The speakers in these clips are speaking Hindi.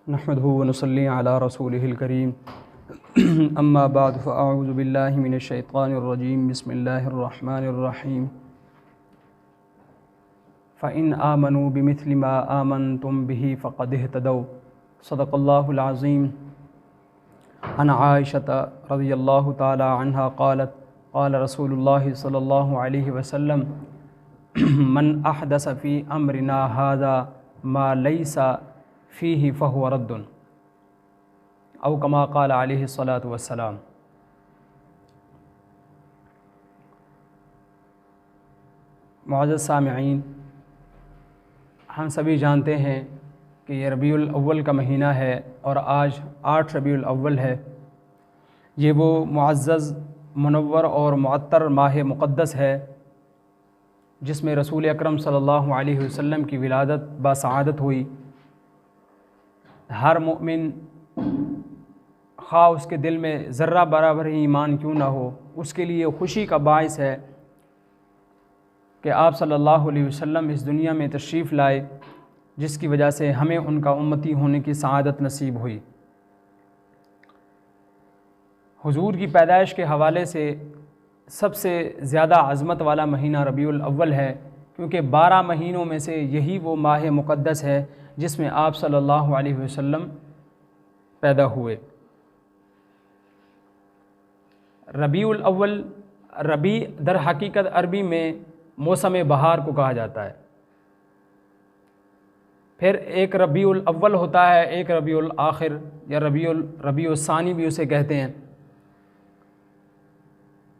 नहमदुहु व नसल्ली अला रसूलिहिल करीम अम्मा बाद फ़अऊज़ु बिल्लाहि मिनश शैतानिर रजीम बिस्मिल्लाहिर रहमानिर रहीम फ़इन आमनू बिमिस्लि मा आमनतुम बिही फ़क़द इह्तदौ सदक़ल्लाहुल अज़ीम। अन आइशा रज़ियल्लाहु तआला अन्हा क़ालत क़ाल रसूलुल्लाहि सल्लल्लाहु अलैहि वसल्लम मन अहदस फ़ी अम्रिना हाज़ा मा लैसा फ़ीही फ़हुव रद्दुन औ कमा क़ाल अलैहि सलातु वस्सलाम। मुअज़्ज़ज़ सामिईन, हम सभी जानते हैं कि ये रबीउल अव्वल का महीना है और आज 8 रबीउल अव्वल है। ये वो मुअज़्ज़ज़, मुनव्वर और मुअत्तर माह मुक़द्दस है जिसमें रसूल अकरम सल्लल्लाहु अलैहि वसल्लम की विलादत बासआदत हुई। हर मोमिन खा उसके दिल में ज़र्रा बराबर ही ईमान क्यों ना हो, उसके लिए खुशी का बाइस है कि आप सल्लल्लाहु अलैहि वसल्लम इस दुनिया में तशरीफ़ लाए, जिसकी वजह से हमें उनका उम्मती होने की सआदत नसीब हुई। हुजूर की पैदाइश के हवाले से सबसे ज़्यादा अज़मत वाला महीना रबीउल अव्वल है, क्योंकि 12 महीनों में से यही वो माह मुक़द्दस है जिसमें आप सल्लल्लाहु अलैहि वसल्लम पैदा हुए। रबीउल अव्वल, रबी दर हकीकत अरबी में मौसम बहार को कहा जाता है। फिर एक रबीउल अव्वल होता है, एक रबीउल आखिर या रबीउल सानी भी उसे कहते हैं।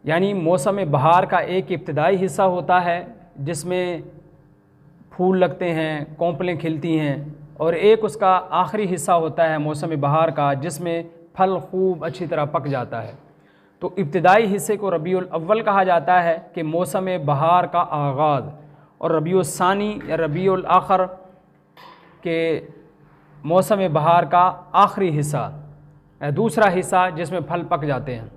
यानी मौसम बहार का एक इब्तिदाई हिस्सा होता है जिसमें फूल लगते हैं, कोंपलें खिलती हैं, और एक उसका आखिरी हिस्सा होता है मौसम बहार का जिसमें फल खूब अच्छी तरह पक जाता है। तो इब्तिदाई हिस्से को रबीउल अव्वल कहा जाता है कि मौसम बहार का आगाज़, और रबीउल सानी या रबीउल आखिर के मौसम बहार का आखिरी हिस्सा, दूसरा हिस्सा जिसमें फल पक जाते हैं।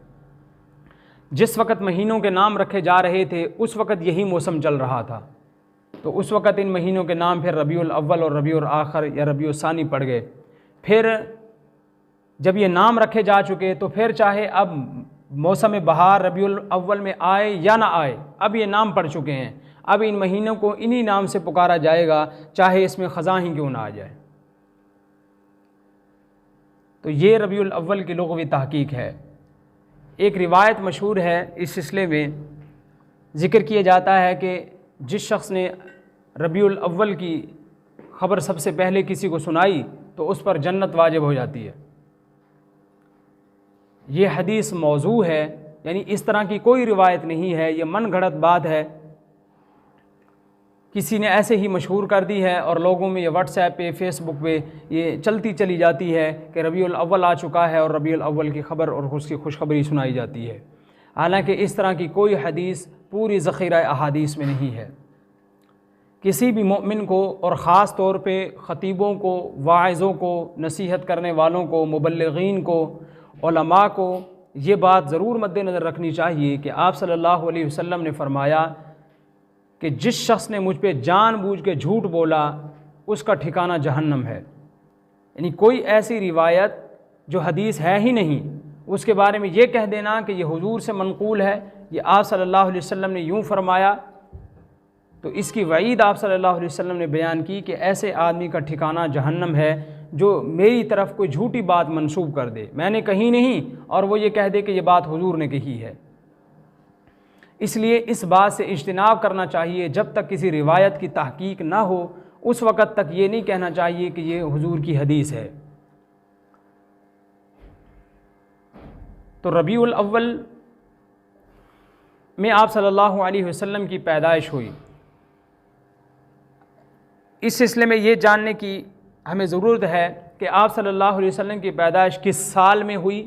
जिस वक़्त महीनों के नाम रखे जा रहे थे उस वक़्त यही मौसम चल रहा था, तो उस वक़्त इन महीनों के नाम फिर रबीउल अव्वल और रबीउल आखिर या रबीउल सानी पड़ गए। फिर जब ये नाम रखे जा चुके तो फिर चाहे अब मौसम बहार रबीउल अव्वल में आए या ना आए, अब ये नाम पड़ चुके हैं। अब इन महीनों को इन्हीं नाम से पुकारा जाएगा, चाहे इसमें ख़ज़ा ही क्यों ना आ जाए। तो ये रबीउल अव्वल की लुग़वी तहक़ीक़ है। एक रिवायत मशहूर है, इस सिलसिले में ज़िक्र किया जाता है कि जिस शख्स ने रबीउल अव्वल की ख़बर सबसे पहले किसी को सुनाई तो उस पर जन्नत वाजिब हो जाती है। ये हदीस मौजू है, यानी इस तरह की कोई रिवायत नहीं है, ये मन गढ़ंत बात है, किसी ने ऐसे ही मशहूर कर दी है और लोगों में ये व्हाट्सएप पे, फेसबुक पे ये चलती चली जाती है कि रबीउल अव्वल आ चुका है और रबीउल अव्वल की ख़बर और उसकी खुशखबरी सुनाई जाती है। हालांकि इस तरह की कोई हदीस पूरी ज़ख़ीरा अहादीस में नहीं है। किसी भी मोमिन को और ख़ास तौर पे ख़तीबों को, वाइज़ों को, नसीहत करने वालों को, मुबल्लिगीन को, उलमा को ये बात ज़रूर मद्देनज़र रखनी चाहिए कि आप सल्लल्लाहु अलैहि वसल्लम ने फ़रमाया कि जिस शख्स ने मुझ पे जानबूझ के झूठ बोला उसका ठिकाना जहन्नम है। यानी कोई ऐसी रिवायत जो हदीस है ही नहीं, उसके बारे में ये कह देना कि ये हुजूर से मनक़ूल है, ये आप सल्लल्लाहु अलैहि वसल्लम ने यूँ फरमाया, तो इसकी वईद आप सल्लल्लाहु अलैहि वसल्लम ने बयान की कि ऐसे आदमी का ठिकाना जहन्नम है जो मेरी तरफ़ कोई झूठी बात मंसूब कर दे, मैंने कही नहीं, और वो ये कह दे कि ये बात हुजूर ने कही है। इसलिए इस बात से इज्तिनाब करना चाहिए, जब तक किसी रिवायत की तहकीक ना हो उस वक़्त तक ये नहीं कहना चाहिए कि ये हुजूर की हदीस है। तो रबीउल अव्वल में आप सल्लल्लाहु अलैहि वसल्लम की पैदाइश हुई। इस सिलसिले में ये जानने की हमें ज़रूरत है कि आप सल्लल्लाहु अलैहि वसल्लम की पैदाइश किस साल में हुई,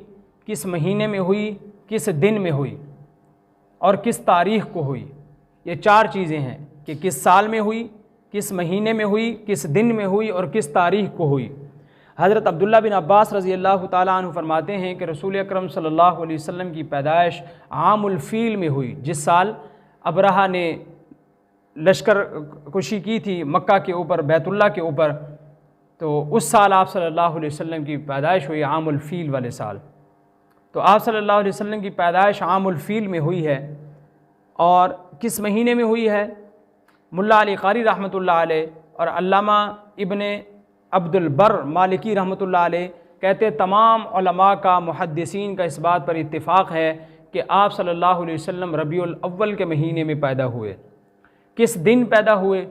किस महीने में हुई, किस दिन में हुई और किस तारीख़ को हुई। ये 4 चीज़ें हैं कि किस साल में हुई, किस महीने में हुई, किस दिन में हुई और किस तारीख़ को हुई। हज़रत अब्दुल्ला बिन अब्बास रज़ी अल्लाह ताला अन्हु फरमाते हैं कि रसूल अकरम सल्लल्लाहु अलैहि वसल्लम की पैदाइश आमुल फ़ील में हुई, जिस साल अबरहा ने लश्कर कुशी की थी मक्का के ऊपर, बैतुल्ला के ऊपर, तो उस साल आप सल्लल्लाहु अलैहि वसल्लम की पैदाइश हुई, आमुल फ़ील वाले साल। तो आप सल्लल्लाहु अलैहि वसल्लम की पैदाइश आमुल फ़ील में हुई है। और किस महीने में हुई है? मुल्ला अली क़ारी रहमतुल्लाह अलैह और अल्लामा इब्ने अब्दुल बर मालिकी रहमतुल्लाह अलैह कहते तमाम उलमा का, मुहद्दिसीन का इस बात पर इत्तिफ़ाक़ है कि आप सल्लल्लाहु अलैहि वसल्लम रबीउल अव्वल के महीने में पैदा हुए। किस दिन पैदा हुए?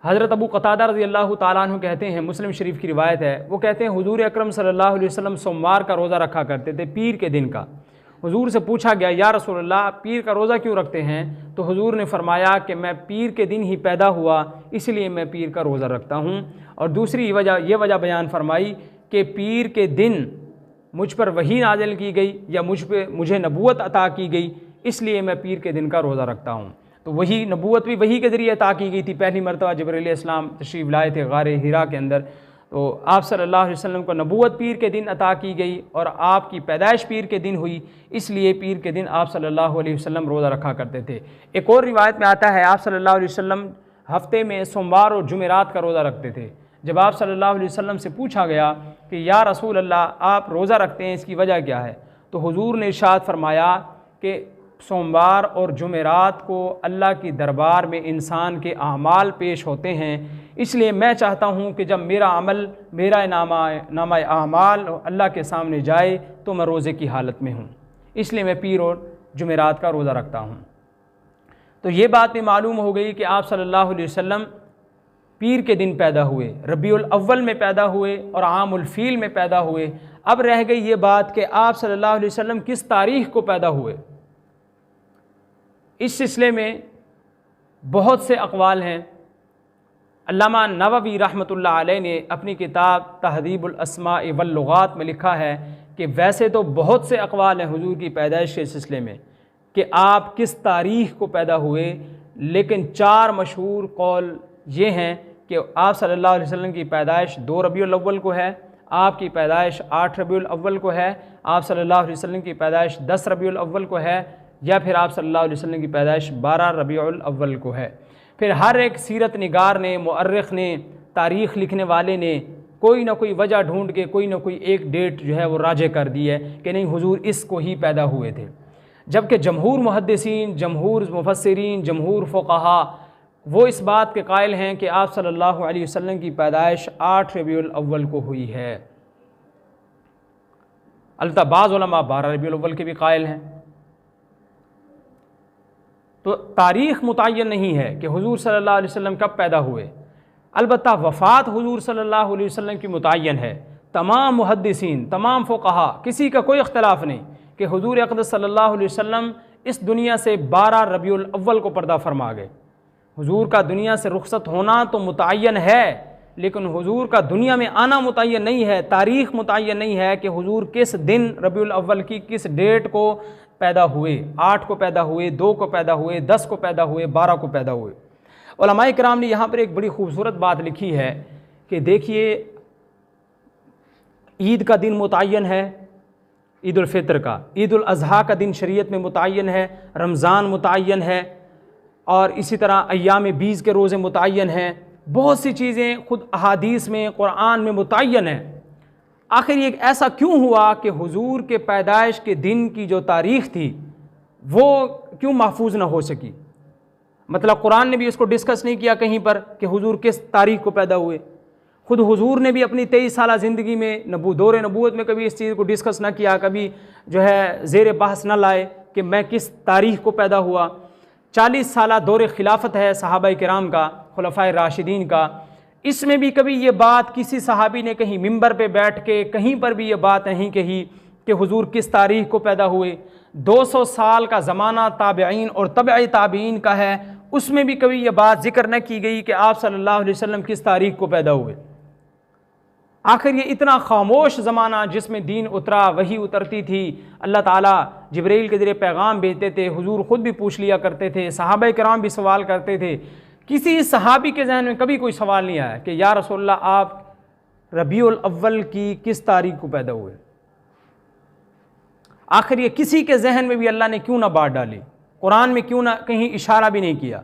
हज़रत अबू क़तादा रज़ियल्लाहु ताला अन्हु कहते हैं, मुस्लिम शरीफ की रिवायत है, वो कहते हैं हुज़ूर अकरम सल्लल्लाहु अलैहि वसल्लम सोमवार का रोज़ा रखा करते थे, पीर के दिन का। हुज़ूर से पूछा गया, या रसूलल्लाह पीर का रोज़ा क्यों रखते हैं? तो हुज़ूर ने फरमाया कि मैं पीर के दिन ही पैदा हुआ, इसलिए मैं पीर का रोज़ा रखता हूँ। और दूसरी ये वजह बयान फरमाई कि पीर के दिन मुझ पर वही नाज़िल की गई या मुझे नबूवत अता की गई, इसलिए मैं पीर के दिन का रोज़ा रखता हूँ। तो वही नबूवत भी वही के ज़रिए अता की गई थी। पहली मरतबा जिब्रील अलैहिस्सलाम तशरीफ़ लाए थे गारे हिरा के अंदर, तो आप सल्लल्लाहु अलैहि वसल्लम को नबूवत पीर के दिन अता की गई और आपकी पैदाइश पीर के दिन हुई, इसलिए पीर के दिन आप सल्लल्लाहु अलैहि वसल्लम रोज़ा रखा करते थे। एक और रिवायत में आता है आप सल्लल्लाहु अलैहि वसल्लम हफ़्ते में सोमवार और जुमेरात का रोज़ा रखते थे। जब आप सल्लल्लाहु अलैहि वसल्लम से पूछा गया कि या रसूल अल्लाह आप रोज़ा रखते हैं, इसकी वजह क्या है? तो हुज़ूर ने इरशाद फरमाया कि सोमवार और जुमेरात को अल्लाह की दरबार में इंसान के आमाल पेश होते हैं, इसलिए मैं चाहता हूँ कि जब मेरा अमल, मेरा नामा आमाल अल्लाह के सामने जाए तो मैं रोज़े की हालत में हूँ, इसलिए मैं पीर और जुमेरात का रोज़ा रखता हूँ। तो ये बात भी मालूम हो गई कि आप सल्लल्लाहु अलैहि वसल्लम पीर के दिन पैदा हुए, रबीउल अव्वल में पैदा हुए और आमुल फ़ील में पैदा हुए। अब रह गई ये बात कि आप सल्लल्लाहु अलैहि वसल्लम किस तारीख़ को पैदा हुए। इस सिलसिले में बहुत से अक़वाल हैं। अल्लामा नववी रहमतुल्लाह अलैह ने अपनी किताब तहज़ीबुल अस्माअ वल लुग़ात में लिखा है कि वैसे तो बहुत से अक़वाल हैं हुज़ूर की पैदाइश के सिलसिले में कि आप किस तारीख़ को पैदा हुए, लेकिन 4 मशहूर कौल ये हैं कि आप सल्लल्लाहु अलैहि वसल्लम की पैदाइश 2 रबीउल अव्वल को है, आपकी पैदाइश 8 रबीउल अव्वल को है, आप सल्लल्लाहु अलैहि वसल्लम की पैदाइश 10 रबीउल अव्वल को है, या फिर आप सल्लल्लाहु अलैहि वसल्लम की पैदाइश 12 रबीउल अव्वल को है। फिर हर एक सीरत निगार ने, मुअर्रिख़ ने, तारीख़ लिखने वाले ने कोई ना कोई वजह ढूंढ के कोई ना कोई एक डेट जो है वो राजे कर दी है कि नहीं हुज़ूर इसको ही पैदा हुए थे। जबकि जमहूर मुहद्दिसीन, जमहूर मुफस्सिरीन, जमहूर फ़ुक़हा वो इस बात के कायल हैं कि आप सल्लल्लाहु अलैहि वसल्लम की पैदाइश 8 रबीउल अव्वल को हुई है। अलबत्ता बाज़ उलमा 12 रबीउल अव्वल के भी कायल हैं। तो तारीख़ मुतय्यन नहीं है कि हुज़ूर सल्लल्लाहु अलैहि वसल्लम कब पैदा हुए। अलबत्ता वफ़ात हुज़ूर सल्लल्लाहु अलैहि वसल्लम की मुतय्यन है। तमाम मुहद्दिसीन, तमाम फ़ुक़हा, किसी का कोई इख्तिलाफ़ नहीं कि हुज़ूर अक़दस सल्लल्लाहु अलैहि वसल्लम इस दुनिया से 12 रबीउल अव्वल को पर्दा फरमा गए। हुज़ूर का दुनिया से रुख़सत होना तो मुतय्यन है, लेकिन हुज़ूर का दुनिया में आना मुतय्यन नहीं है। तारीख़ मुतय्यन नहीं है कि हुज़ूर किस दिन रबीउल अव्वल की किस डेट को पैदा हुए, 8 को पैदा हुए, 2 को पैदा हुए, 10 को पैदा हुए, 12 को पैदा हुए। उलमाए किराम ने यहाँ पर एक बड़ी खूबसूरत बात लिखी है कि देखिए ईद का दिन मुतय्यन है, ईद उल फ़ितर का, ईद उल अज़हा का दिन शरीयत में मुतय्यन है, रमज़ान मुतय्यन है, और इसी तरह अय्याम बीज़ के रोज़े मुतय्यन हैं। बहुत सी चीज़ें ख़ुद अहादीस में, क़ुरान में मुतय्यन हैं। आखिर ये ऐसा क्यों हुआ कि हुज़ूर के पैदाइश के दिन की जो तारीख़ थी वो क्यों महफूज ना हो सकी? मतलब कुरान ने भी इसको डिस्कस नहीं किया कहीं पर कि हुज़ूर किस तारीख़ को पैदा हुए। ख़ुद हुज़ूर ने भी अपनी 23 साल ज़िंदगी में दौरे नबूवत में कभी इस चीज़ को डिस्कस ना किया, कभी जो है ज़ेर बहस ना लाए कि मैं किस तारीख़ को पैदा हुआ। 40 साल दौरे खिलाफत है सहाबाए किराम का, खुलफ़ाए राशिदीन का, इसमें भी कभी ये बात किसी सहाबी ने कहीं मिंबर पे बैठ के कहीं पर भी ये बात नहीं कही कि हुज़ूर किस तारीख़ को पैदा हुए। 200 साल का ज़माना ताबईन और तबई ताबईन का है, उसमें भी कभी ये बात ज़िक्र न की गई कि आप सल्लल्लाहु अलैहि वसल्लम किस तारीख़ को पैदा हुए। आखिर ये इतना खामोश ज़माना जिसमें दीन उतरा, वही उतरती थी, अल्लाह ताला जिब्रील के ज़रिए पैगाम भेजते थे, हुज़ूर ख़ुद भी पूछ लिया करते थे, सहाबाए किराम भी सवाल करते थे। किसी सहाबी के जहन में कभी कोई सवाल नहीं आया कि या रसूलल्लाह आप रबीउल अव्वल की किस तारीख़ को पैदा हुए। आखिर ये किसी के जहन में भी अल्लाह ने क्यों ना बात डाली, कुरान में क्यों ना कहीं इशारा भी नहीं किया।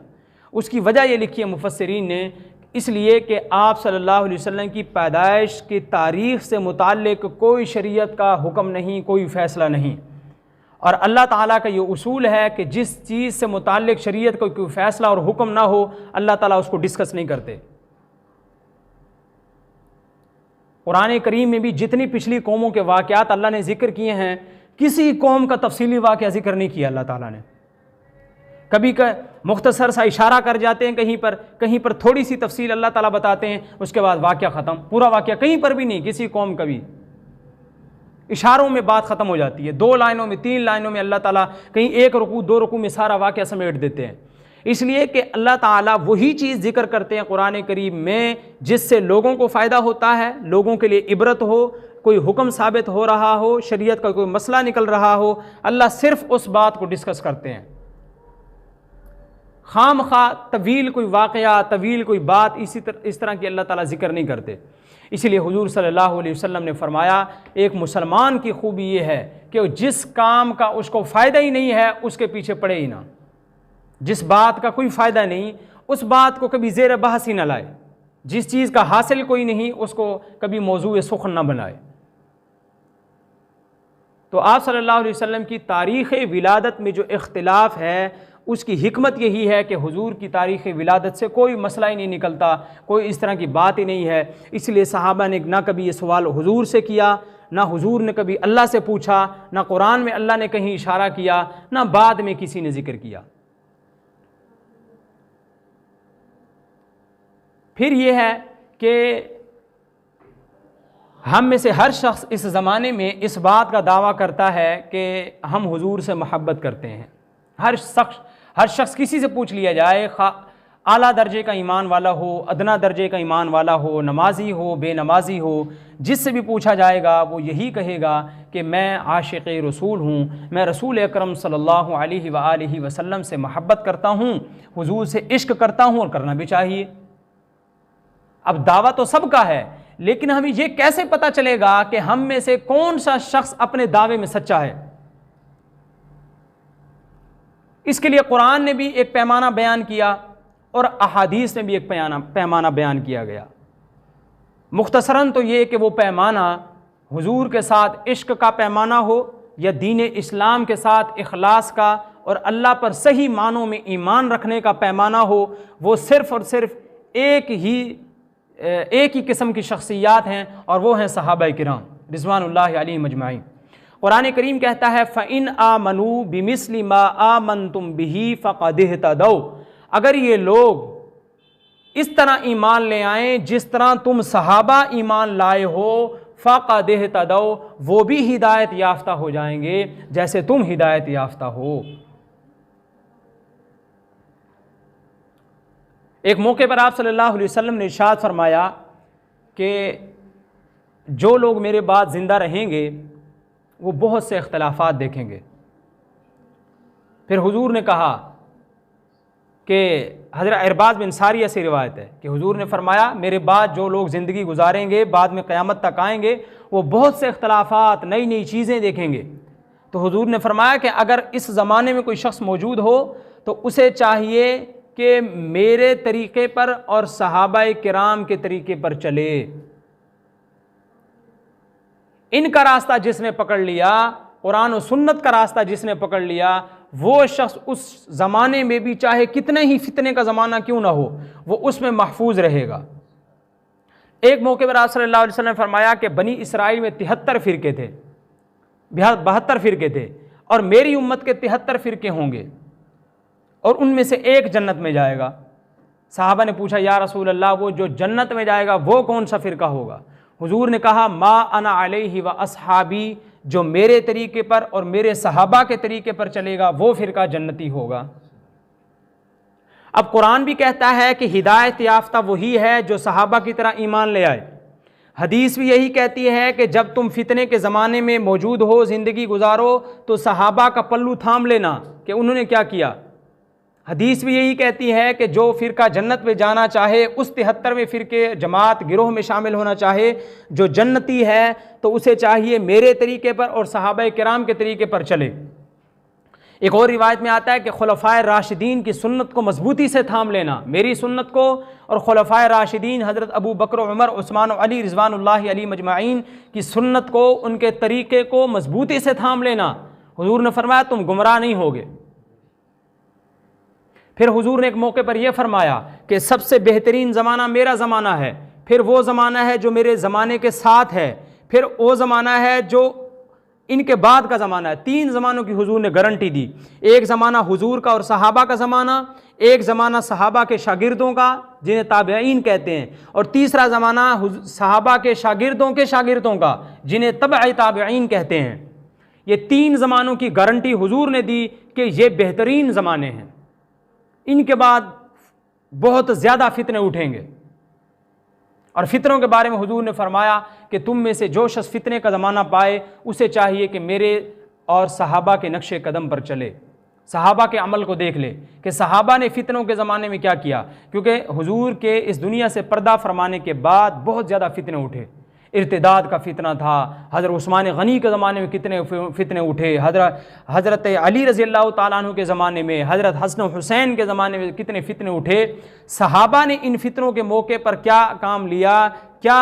उसकी वजह ये लिखी है मुफस्सिरीन ने, इसलिए कि आप सल्लल्लाहु अलैहि वसल्लम की पैदाइश की तारीख़ से मुताल्लिक़ कोई शरीयत का हुक्म नहीं, कोई फ़ैसला नहीं। और अल्लाह ताला का ये उसूल है कि जिस चीज़ से मुताल्लिक़ शरीयत का कोई फ़ैसला और हुक्म ना हो, अल्लाह ताला उसको डिस्कस नहीं करते। कुरान करीम में भी जितनी पिछली कौमों के वाक़यात अल्लाह ने ज़िक्र किए हैं, किसी कौम का तफसीली वाक़या ज़िक्र नहीं किया अल्लाह ताला ने। कभी का मुख्तसर सा इशारा कर जाते हैं कहीं पर थोड़ी सी तफसील अल्लाह ताला बताते हैं, उसके बाद वाक़या ख़त्म, पूरा वाक़या कहीं पर भी नहीं, किसी कौम का भी इशारों में बात ख़त्म हो जाती है। 2 लाइनों में, 3 लाइनों में अल्लाह ताला कहीं 1 रुकू 2 रुकू में सारा वाक़या समेट देते हैं। इसलिए कि अल्लाह ताला वही चीज़ जिक्र करते हैं कुरान करीम में जिससे लोगों को फ़ायदा होता है, लोगों के लिए इबरत हो, कोई हुक्म साबित हो रहा हो, शरीयत का कोई मसला निकल रहा हो, अल्लाह सिर्फ़ उस बात को डिस्कस करते हैं। खाम खा तवील कोई वाक़या, तवील कोई बात इस तरह की अल्लाह ताला ज़िक्र नहीं करते। इसीलिए हुजूर सल्लल्लाहु अलैहि वसल्लम ने फरमाया, एक मुसलमान की खूबी ये है कि जिस काम का उसको फ़ायदा ही नहीं है उसके पीछे पड़े ही ना। जिस बात का कोई फ़ायदा नहीं उस बात को कभी ज़ेर बहस ही ना लाए, जिस चीज़ का हासिल कोई नहीं उसको कभी मौजूए सुख़न ना बनाए। तो आप सल्लल्लाहु अलैहि वसल्लम की तारीख़ विलादत में जो इख्तिलाफ़ है उसकी हिकमत यही है कि हुजूर की तारीख़ विलादत से कोई मसला ही नहीं निकलता, कोई इस तरह की बात ही नहीं है। इसलिए सहाबा ने ना कभी ये सवाल हुजूर से किया, ना हुजूर ने कभी अल्लाह से पूछा, ना कुरान में अल्लाह ने कहीं इशारा किया, ना बाद में किसी ने ज़िक्र किया। फिर ये है कि हम में से हर शख्स इस ज़माने में इस बात का दावा करता है कि हम हुजूर से मोहब्बत करते हैं। हर शख्स किसी से पूछ लिया जाए, आला दर्जे का ईमान वाला हो, अदना दर्जे का ईमान वाला हो, नमाजी हो, बेनमाजी हो, जिससे भी पूछा जाएगा वो यही कहेगा कि मैं आशिक़ रसूल हूँ, मैं रसूल अकरम सल्लल्लाहु अलैहि वआलिहि वसल्लम से मोहब्बत करता हूँ, हुजूर से इश्क करता हूँ और करना भी चाहिए। अब दावा तो सबका है, लेकिन हमें ये कैसे पता चलेगा कि हम में से कौन सा शख्स अपने दावे में सच्चा है? इसके लिए कुरान ने भी एक पैमाना बयान किया और अहादीस में भी एक पैमाना बयान किया गया। मुख्तसरन तो ये कि वो पैमाना हुजूर के साथ इश्क का पैमाना हो या दीन इस्लाम के साथ इखलास का और अल्लाह पर सही मानों में ईमान रखने का पैमाना हो, वो सिर्फ़ और सिर्फ एक ही किस्म की शख्सियात हैं और वो हैं सहाबा किराम रिज़वानुल्लाहि अलैहिम अजमाइन। कुरान करीम कहता है फ़इन आमनू बिमिस्लि मा आमनतुम बिही फ़क़द इहतदौ, अगर ये लोग इस तरह ईमान ले आएँ जिस तरह तुम सहाबा ईमान लाए हो, फ़क़द इहतदौ, वो भी हिदायत याफ्ता हो जाएंगे जैसे तुम हिदायत याफ्ता हो। एक मौके पर आप सल्लल्लाहु अलैहि वसल्लम ने इरशाद फरमाया कि जो लोग मेरे बाद ज़िंदा रहेंगे वो बहुत से इख्तिलाफ़ात देखेंगे। फिर हुजूर ने कहा कि हज़रत इरबाज़ बिन सारिया से रिवायत है कि हुजूर ने फरमाया मेरे बाद जो लोग ज़िंदगी गुजारेंगे, बाद में क़यामत तक आएंगे, वो बहुत से इख्तिलाफ़ात, नई नई चीज़ें देखेंगे। तो हुजूर ने फरमाया कि अगर इस ज़माने में कोई शख्स मौजूद हो तो उसे चाहिए कि मेरे तरीक़े पर और सहाबाए किराम के तरीक़े पर चले। इनका रास्ता जिसने पकड़ लिया, कुरान और सुन्नत का रास्ता जिसने पकड़ लिया, वो शख्स उस ज़माने में भी चाहे कितने ही फितने का ज़माना क्यों ना हो, वो उसमें महफूज रहेगा। एक मौके पर आप सल्लल्लाहु अलैहि वसल्लम ने फरमाया कि बनी इसराइल में 73 फ़िरके थे, 72 फ़िरके थे और मेरी उम्मत के 73 फ़िरके होंगे और उनमें से एक जन्नत में जाएगा। साहबा ने पूछा या रसूल अल्लाह, वो जो जन्नत में जाएगा वो कौन सा फ़िरका होगा? हुजूर ने कहा मा अना अलैहि व अस्हाबी, जो मेरे तरीके पर और मेरे सहाबा के तरीके पर चलेगा वो फ़िरका जन्नती होगा। अब कुरान भी कहता है कि हिदायत याफ्ता वही है जो सहाबा की तरह ईमान ले आए। हदीस भी यही कहती है कि जब तुम फितने के ज़माने में मौजूद हो, ज़िंदगी गुजारो, तो सहाबा का पल्लू थाम लेना कि उन्होंने क्या किया। हदीस भी यही कहती है कि जो फ़िरका जन्नत में जाना चाहे, उस 73वें फ़िरके जमात गिरोह में शामिल होना चाहे, जो जन्नती है तो उसे चाहिए मेरे तरीके पर और सहाबा किराम के तरीके पर चले। एक और रिवायत में आता है कि खुलफाए राशिदीन की सुन्नत को मजबूती से थाम लेना, मेरी सुन्नत को और खुलफाए राशिदीन हज़रत अबू बकर, उमर, उस्मान और अली रिज़वानुल्लाहि अलैहि मजमाइन की सुन्नत को, उनके तरीक़े को मजबूती से थाम लेना। हुजूर ने फरमाया तुम गुमराह नहीं होगे। फिर हुजूर ने एक मौके पर यह फरमाया कि सबसे बेहतरीन ज़माना मेरा ज़माना है, फिर वो ज़माना है जो मेरे ज़माने के साथ है, फिर वो ज़माना है जो इनके बाद का ज़माना है। 3 ज़मानों की हुजूर ने गारंटी दी। एक ज़माना हुजूर का और सहाबा का ज़माना, एक ज़माना सहाबा के शागिर्दों का जिन्हें ताबईन कहते हैं, और तीसरा ज़माना सहाबा के शागिर्दों का जिन्हें तबअ ताबईन कहते हैं। ये 3 ज़मानों की गारंटी हुजूर ने दी कि ये बेहतरीन ज़माने हैं, इनके बाद बहुत ज़्यादा फितने उठेंगे। और फितनों के बारे में हुजूर ने फरमाया कि तुम में से जो शख्स फितने का ज़माना पाए उसे चाहिए कि मेरे और सहाबा के नक्शे कदम पर चले, सहाबा के अमल को देख ले कि सहाबा ने फितनों के ज़माने में क्या किया। क्योंकि हुजूर के इस दुनिया से पर्दा फरमाने के बाद बहुत ज़्यादा फितने उठे। इर्तिदाद का फितना था, हज़रत उस्मान गनी के ज़माने में कितने फितने उठे, हज़रत अली रज़ी अल्लाह ताला अन्हु के ज़माने में, हज़रत हसन हुसैन के ज़माने में कितने फितने उठे। सहाबा ने इन फितनों के मौके पर क्या काम लिया, क्या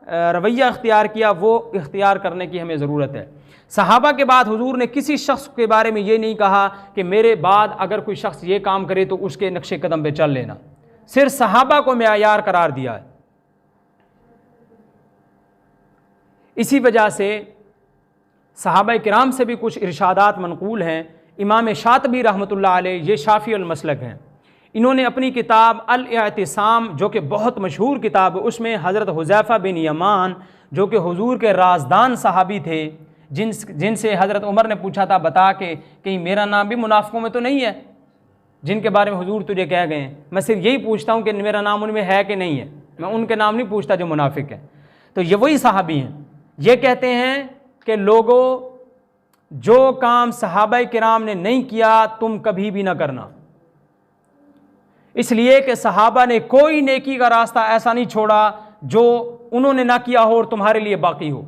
रवैया इख्तियार किया, वो इख्तियार करने की हमें ज़रूरत है। सहाबा के बाद हुजूर ने किसी शख्स के बारे में ये नहीं कहा कि मेरे बाद अगर कोई शख्स ये काम करे तो उसके नक्शे कदम पे चल लेना, सिर्फ सहाबा को मेयार करार दिया है। इसी वजह से सहाबा किराम से भी कुछ इरशादात मनकूल हैं। इमाम शातिबी रहमतुल्लाह अलैह, ये शाफ़ी अल मसलक हैं, इन्होंने अपनी किताब अल इअ्तिसाम जो कि बहुत मशहूर किताब है, उसमें हज़रत हुज़ैफ़ा बिन यमान जो कि हुजूर के राजदान सहाबी थे, जिनसे हज़रत उमर ने पूछा था बता के कहीं मेरा नाम भी मुनाफ़िकों में तो नहीं है जिनके बारे में हुजूर तुझे कह गए हैं। मैं सिर्फ यही पूछता हूँ कि मेरा नाम उनमें है कि नहीं है, मैं उनके नाम नहीं पूछता जो मुनाफिक है। तो ये वही सहाबी हैं। ये कहते हैं कि लोगों जो काम सहाबा किराम ने नहीं किया तुम कभी भी ना करना, इसलिए कि सहाबा ने कोई नेकी का रास्ता ऐसा नहीं छोड़ा जो उन्होंने ना किया हो और तुम्हारे लिए बाकी हो।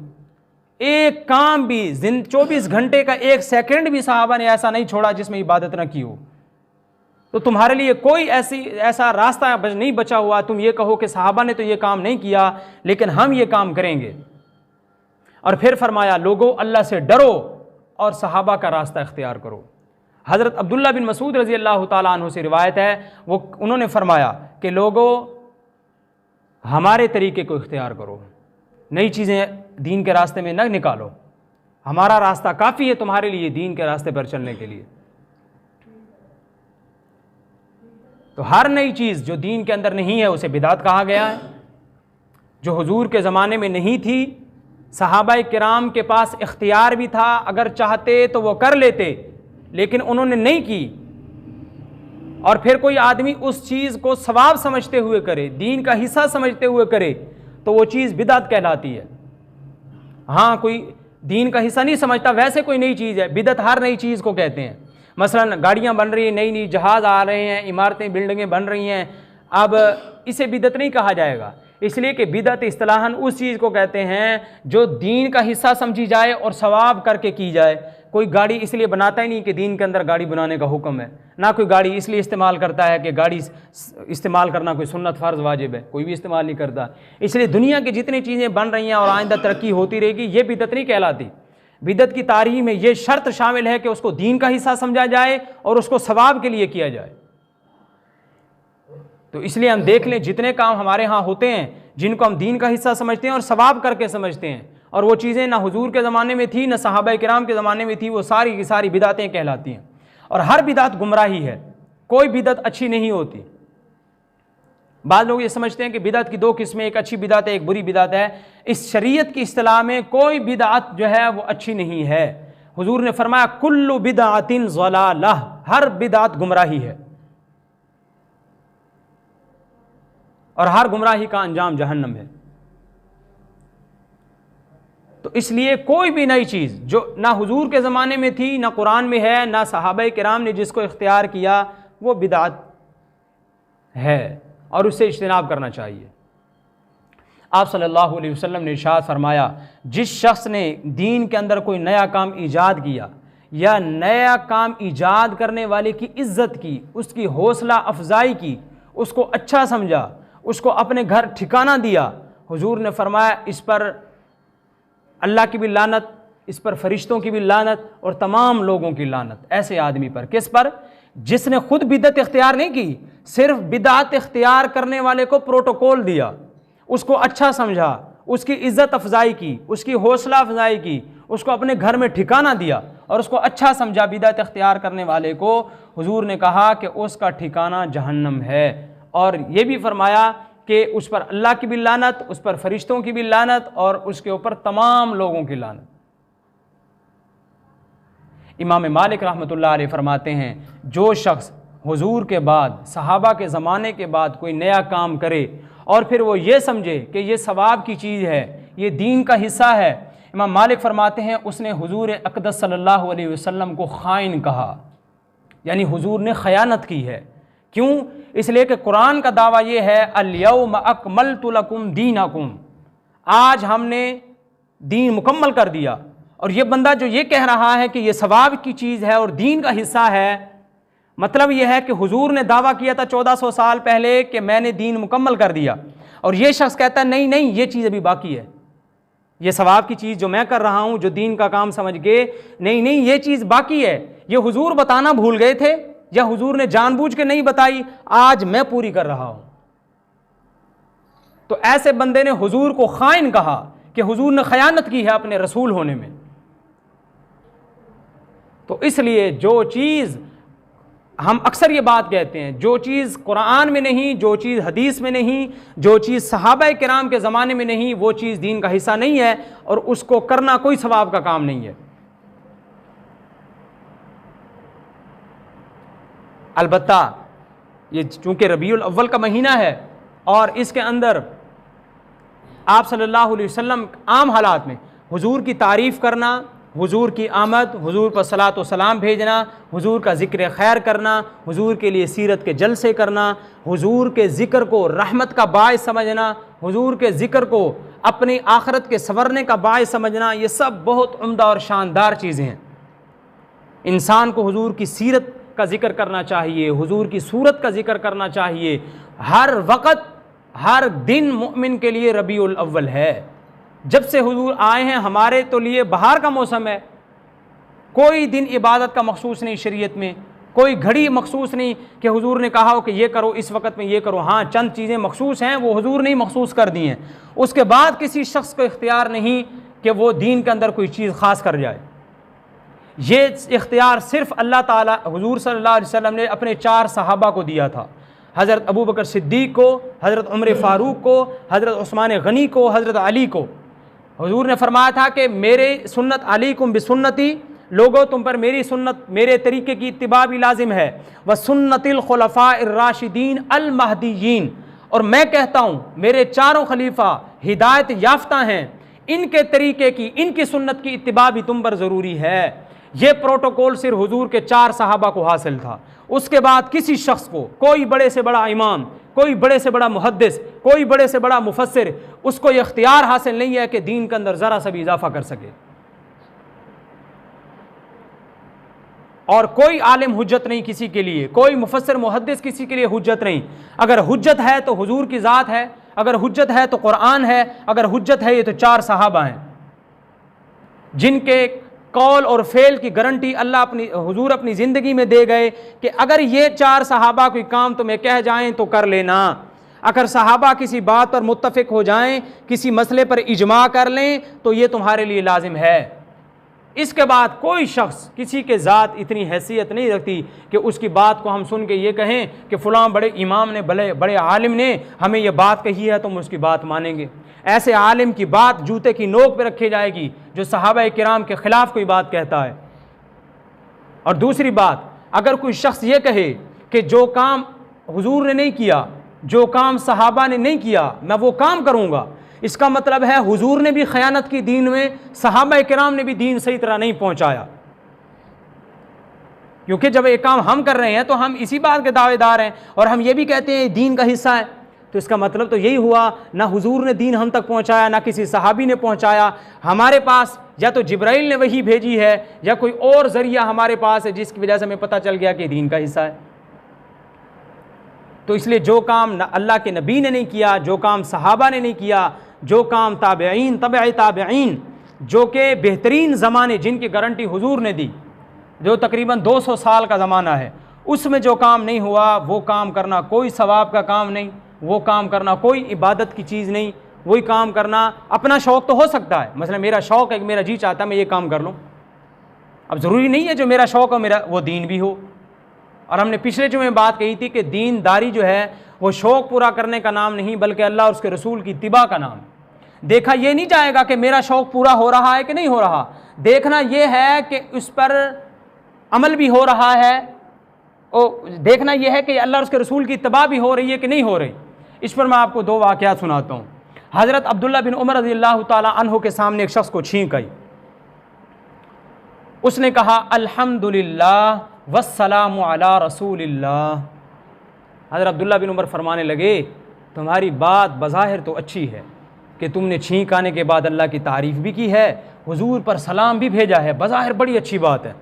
एक काम भी 24 घंटे का 1 सेकंड भी सहाबा ने ऐसा नहीं छोड़ा जिसमें इबादत ना की हो। तो तुम्हारे लिए कोई ऐसा रास्ता नहीं बचा हुआ तुम ये कहो कि सहाबा ने तो ये काम नहीं किया लेकिन हम ये काम करेंगे। और फिर फरमाया लोगों अल्लाह से डरो और सहाबा का रास्ता इख्तियार करो। हज़रत अब्दुल्ला बिन मसूद रज़ी अल्लाह ताला अन्हु से रिवायत है, उन्होंने फरमाया कि लोगों हमारे तरीके को इख्तियार करो, नई चीज़ें दीन के रास्ते में न निकालो, हमारा रास्ता काफ़ी है तुम्हारे लिए दीन के रास्ते पर चलने के लिए। तो हर नई चीज़ जो दीन के अंदर नहीं है उसे बिदात कहा गया है। जो हुजूर के ज़माने में नहीं थी, सहाबा किराम के पास इख्तियार भी था, अगर चाहते तो वो कर लेते लेकिन उन्होंने नहीं की। और फिर कोई आदमी उस चीज़ को सवाब समझते हुए करे, दीन का हिस्सा समझते हुए करे तो वो चीज़ बिदात कहलाती है। हाँ, कोई दीन का हिस्सा नहीं समझता वैसे कोई नई चीज़ है, बिदत हर नई चीज़ को कहते हैं। मसलन गाड़ियाँ बन रही हैं, नई नई जहाज़ आ रहे हैं, इमारतें बिल्डिंगें बन रही हैं, अब इसे बिदत नहीं कहा जाएगा, इसलिए कि बिदत इस्तिलाहन उस चीज़ को कहते हैं जो दीन का हिस्सा समझी जाए और सवाब करके की जाए। कोई गाड़ी इसलिए बनाता ही नहीं कि दीन के अंदर गाड़ी बनाने का हुक्म है, ना कोई गाड़ी इसलिए इस्तेमाल करता है कि गाड़ी इस्तेमाल करना कोई सुन्नत फ़र्ज़ वाजिब है, कोई भी इस्तेमाल नहीं करता। इसलिए दुनिया की जितनी चीज़ें बन रही हैं और आइंदा तरक्की होती रहेगी, ये बिदत नहीं कहलाती। बिदत की तारीख़ में ये शर्त शामिल है कि उसको दीन का हिस्सा समझा जाए और उसको सवाब के लिए किया जाए। तो इसलिए हम देख लें जितने काम हमारे यहाँ होते हैं जिनको हम दीन का हिस्सा समझते हैं और सवाब करके समझते हैं, और वो चीज़ें ना हुजूर के ज़माने में थी ना सहाबा किराम के ज़माने में थी, वो सारी की सारी बिदातें कहलाती हैं। और हर बिदात गुमराही है, कोई बिदत अच्छी नहीं होती। बाद लोग ये समझते हैं कि बिदात की 2 किस्में, एक अच्छी बिदात है एक बुरी बिदात है। इस शरीयत की इस्तिलाह में कोई बिदात जो है वो अच्छी नहीं है। हुजूर ने फरमाया कुल्लु बिदातिन ज़लालह, हर बिदात गुमराही है और हर गुमराही का अंजाम जहन्नम है। तो इसलिए कोई भी नई चीज़ जो ना हुजूर के ज़माने में थी, ना कुरान में है, ना सहाबा किराम ने जिसको इख्तियार किया, वो बिदात है और उससे इज्तिनाब करना चाहिए। आप सल्लल्लाहु अलैहि वसल्लम ने इरशाद फरमाया, जिस शख्स ने दीन के अंदर कोई नया काम ईजाद किया या नया काम ईजाद करने वाले की इज़्ज़त की, उसकी हौसला अफजाई की, उसको अच्छा समझा, उसको अपने घर ठिकाना दिया, हुजूर ने फरमाया इस पर अल्लाह की भी लानत, इस पर फरिश्तों की भी लानत और तमाम लोगों की लानत ऐसे आदमी पर। किस पर? जिसने खुद बिदअत इख्तियार नहीं की, सिर्फ बिदअत इख्तियार करने वाले को प्रोटोकॉल दिया, उसको अच्छा समझा, उसकी इज़्ज़त अफजाई की, उसकी हौसला अफजाई की, उसको अपने घर में ठिकाना दिया और उसको अच्छा समझा बिदअत इख्तियार करने वाले को। हुजूर ने कहा कि उसका ठिकाना जहन्नम है। और ये भी फरमाया कि उस पर अल्लाह की भी लानत, उस पर फरिश्तों की भी लानत और उसके ऊपर तमाम लोगों की लानत। इमाम मालिक रहमतुल्लाह अलैह फरमाते हैं, जो शख्स हुजूर के बाद, सहाबा के ज़माने के बाद कोई नया काम करे और फिर वो ये समझे कि ये सवाब की चीज़ है, ये दीन का हिस्सा है, इमाम मालिक फरमाते हैं उसने हुजूर अक़दस सल्लल्लाहु अलैहि वसल्लम को खाइन कहा, यानी हुजूर ने खयानत की है। क्यों? इसलिए कि कुरान का दावा ये है, अल-यौम अकमलतु लकुम दीनकुम, आज हमने दीन मुकम्मल कर दिया। और ये बंदा जो ये कह रहा है कि ये सवाब की चीज़ है और दीन का हिस्सा है, मतलब यह है कि हुजूर ने दावा किया था 1400 साल पहले कि मैंने दीन मुकम्मल कर दिया, और ये शख्स कहता है नहीं नहीं, ये चीज़ अभी बाकी है, ये सवाब की चीज़ जो मैं कर रहा हूँ, जो दीन का काम समझ के, नहीं नहीं ये चीज़ बाकी है, ये हुजूर बताना भूल गए थे या हुजूर ने जानबूझ के नहीं बताई, आज मैं पूरी कर रहा हूँ। तो ऐसे बंदे ने हुजूर को खाइन कहा कि हुजूर ने खयानत की है अपने रसूल होने में। तो इसलिए जो चीज़ हम अक्सर ये बात कहते हैं, जो चीज़ कुरान में नहीं, जो चीज़ हदीस में नहीं, जो चीज़ सहाबा किराम के ज़माने में नहीं, वो चीज़ दीन का हिस्सा नहीं है और उसको करना कोई सवाब का काम नहीं है। अलबत्ता ये चूँकि रबीउल अव्वल का महीना है और इसके अंदर आप सल्लल्लाहु अलैहि वसल्लम आम हालात में हुजूर की तारीफ़ करना, हुजूर की आमद, हुजूर पर सलात व सलाम भेजना, हुजूर का ज़िक्र खैर करना, हुजूर के लिए सीरत के जलसे करना, हुजूर के ज़िक्र को रहमत का बायस समझना, हुजूर के ज़िक्र को अपनी आखिरत के संवरने का बायस समझना, ये सब बहुत उम्दा और शानदार चीज़ें हैं। इंसान को हुजूर की सीरत का ज़िक्र करना चाहिए, हुजूर की सूरत का ज़िक्र करना चाहिए। हर वक़्त हर दिन मुमिन के लिए रबीउल अव्वल है। जब से हुजूर आए हैं हमारे तो लिए बहार का मौसम है, कोई दिन इबादत का मखसूस नहीं, शरीयत में कोई घड़ी मखसूस नहीं कि हुजूर ने कहा हो कि ये करो इस वक्त में ये करो। हाँ, चंद चीज़ें मखसूस हैं, वो हुजूर ने ही मखसूस कर दी हैं। उसके बाद किसी शख्स को इख्तियार नहीं कि वो दीन के अंदर कोई चीज़ ख़ास कर जाए। ये इख्तियार सिर्फ़ अल्लाह ताला हुजूर सल्लल्लाहु अलैहि वसल्लम ने अपने 4 सहाबा को दिया था, हज़रत अबू बकर सिद्दीक़ को, हज़रत उमर फ़ारूक को, हज़रत उस्मान गनी को, हज़रत अली को। हुजूर ने फरमाया था कि मेरे सुन्नत अलैकुम बिसुन्नती, लोगों तुम पर मेरी सुन्नत, मेरे तरीके की इत्तिबा भी लाजिम है, व सुन्नतिल खुलफाइर राशिदीन अल महदीयीन, और मैं कहता हूँ मेरे चारों खलीफा हिदायत याफ्ता हैं, इनके तरीके की, इनकी सुन्नत की इत्तिबा भी तुम पर ज़रूरी है। ये प्रोटोकॉल सिर्फ हुजूर के 4 सहाबा को हासिल था। उसके बाद किसी शख्स को, कोई बड़े से बड़ा इमाम, कोई बड़े से बड़ा मुहद्दिस, कोई बड़े से बड़ा मुफस्सिर, उसको ये इख्तियार हासिल नहीं है कि दीन के अंदर ज़रा सा भी इजाफा कर सके। और कोई आलिम हुज्जत नहीं किसी के लिए, कोई मुफस्सिर मुहद्दिस किसी के लिए हुज्जत नहीं। अगर हुज्जत है तो हुजूर की ज़ात है, अगर हुज्जत है तो कुरान है, अगर हुज्जत है ये तो 4 सहाबा हैं जिनके कौल और फेल की गारंटी अल्लाह हुजूर अपनी ज़िंदगी में दे गए कि अगर ये 4 सहाबा कोई काम तुम्हें कह जाएं तो कर लेना। अगर सहाबा किसी बात पर मुत्तफ़िक हो जाएं, किसी मसले पर इजमा कर लें तो ये तुम्हारे लिए लाजिम है। इसके बाद कोई शख्स किसी के ज़ात इतनी हैसियत नहीं रखती कि उसकी बात को हम सुन के ये कहें कि फ़लाँ बड़े इमाम ने, बड़े आलिम ने हमें ये बात कही है तो हम उसकी बात मानेंगे। ऐसे आलिम की बात जूते की नोक पे रखी जाएगी जो सहाबा किराम के ख़िलाफ़ कोई बात कहता है। और दूसरी बात, अगर कोई शख्स ये कहे कि जो काम हुजूर ने नहीं किया, जो काम सहाबा ने नहीं किया, मैं वो काम करूँगा, इसका मतलब है हुजूर ने भी खयानत की दीन में, सहाबा किराम ने भी दीन सही तरह नहीं पहुँचाया। क्योंकि जब एक काम हम कर रहे हैं तो हम इसी बात के दावेदार हैं और हम ये भी कहते हैं दीन का हिस्सा है। तो इसका मतलब तो यही हुआ, ना हुजूर ने दीन हम तक पहुंचाया, ना किसी सहाबी ने पहुंचाया। हमारे पास या तो जिब्राइल ने वही भेजी है या कोई और ज़रिया हमारे पास है जिसकी वजह से हमें पता चल गया कि दीन का हिस्सा है। तो इसलिए जो काम अल्लाह के नबी ने नहीं किया, जो काम सहाबा ने नहीं किया, जो काम ताबईन तबअ ताबईन जो कि बेहतरीन ज़माने जिनकी गारंटी हुजूर ने दी, जो तकरीबन 200 साल का ज़माना है, उसमें जो काम नहीं हुआ वो काम करना कोई सवाब का काम नहीं, वो काम करना कोई इबादत की चीज़ नहीं। वही काम करना अपना शौक़ तो हो सकता है, मसलन मेरा शौक़ है कि मेरा जी चाहता है मैं ये काम कर लूँ, अब ज़रूरी नहीं है जो मेरा शौक़ हो मेरा वो दीन भी हो। और हमने पिछले जुमे में बात कही थी कि दीनदारी जो है वो शौक़ पूरा करने का नाम नहीं बल्कि अल्लाह और उसके रसूल की इत्तिबा का नाम। देखा ये नहीं जाएगा कि मेरा शौक़ पूरा हो रहा है कि नहीं हो रहा, देखना ये है कि उस पर अमल भी हो रहा है, और देखना यह है कि अल्लाह और उसके रसूल की इत्तिबा भी हो रही है कि नहीं हो रही। इस पर मैं आपको दो वाक़यात सुनाता हूँ। हज़रत अब्दुल्ला बिन उमर रज़ियल्लाहु ताला अन्हु के सामने एक शख्स को छींक आई, उसने कहा अल्हम्दुलिल्लाह वस्सलामु अला रसूलिल्लाह। हज़रत अब्दुल्ला बिन उमर फरमाने लगे तुम्हारी बात बज़ाहिर तो अच्छी है कि तुमने छींक आने के बाद अल्लाह की तारीफ़ भी की है, हुजूर पर सलाम भी भेजा है, बज़ाहिर बड़ी अच्छी बात है।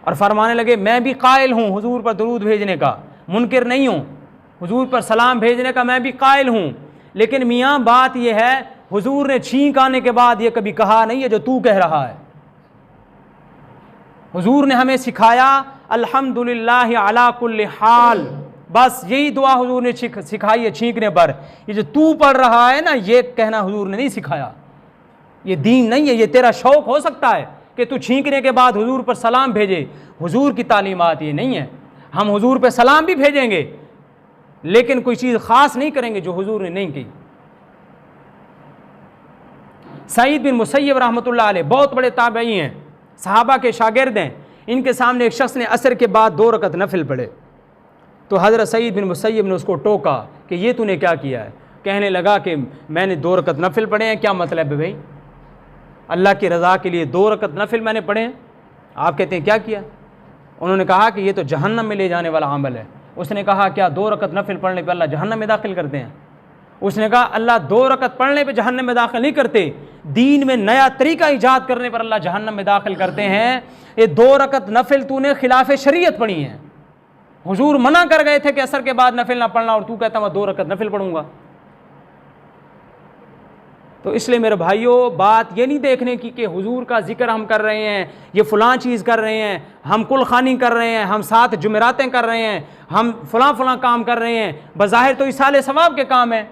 और फरमाने लगे मैं भी कायल हूँ हुजूर पर दरूद भेजने का, मुनकिर नहीं हूँ, हुजूर पर सलाम भेजने का मैं भी कायल हूँ, लेकिन मियाँ बात यह है हुजूर ने छींक आने के बाद ये कभी कहा नहीं है जो तू कह रहा है। हुजूर ने हमें सिखाया अल्हम्दुलिल्लाह अला कुल्ली हाल, बस यही दुआ हुजूर ने सिखाई है छींकने पर। ये जो तू पढ़ रहा है ना ये कहना हुजूर ने नहीं सिखाया, ये दीन नहीं है। ये तेरा शौक़ हो सकता है कि तू छींकने के बाद हुजूर पर सलाम भेजे, हुजूर की तालीमात ये नहीं है। हम हुजूर पर सलाम भी भेजेंगे लेकिन कोई चीज़ ख़ास नहीं करेंगे जो हुजूर ने नहीं की। सईद बिन मुसय्यब रहमतुल्लाह अलैह बहुत बड़े ताबई हैं, सहाबा के शागिर्द हैं। इनके सामने एक शख्स ने असर के बाद 2 रकत नफिल पढ़े तो हज़रत सईद बिन मुसय्यब ने उसको टोका कि ये तूने क्या किया है। कहने लगा कि मैंने 2 रकत नफिल पढ़े हैं। क्या मतलब है भाई, अल्लाह की रज़ा के लिए 2 रकत नफिल मैंने पढ़े हैं, आप कहते हैं क्या किया। उन्होंने कहा कि ये तो जहन्नम में ले जाने वाला अमल है। उसने कहा क्या 2 रकत नफिल पढ़ने पर अल्लाह जहन्नम में दाखिल करते हैं। उसने कहा अल्लाह 2 रकत पढ़ने पे जहन्नम में दाखिल नहीं करते, दीन में नया तरीका ईजाद करने पर अल्लाह जहन्नम में दाखिल करते हैं। ये 2 रकत नफिल तूने खिलाफ शरीयत पढ़ी है, हुजूर मना कर गए थे कि असर के बाद नफिल ना पढ़ना और तू कहता मैं 2 रकत नफिल पढ़ूंगा। तो इसलिए मेरे भाइयों बात ये नहीं देखने की कि हुजूर का जिक्र हम कर रहे हैं, ये फ़लाँ चीज़ कर रहे हैं, हम कुलखानी कर रहे हैं, हम 7 जुमेरातें कर रहे हैं, हम फ़लाँ काम कर रहे हैं, बज़ाहिर तो इसाले सवाब के काम है।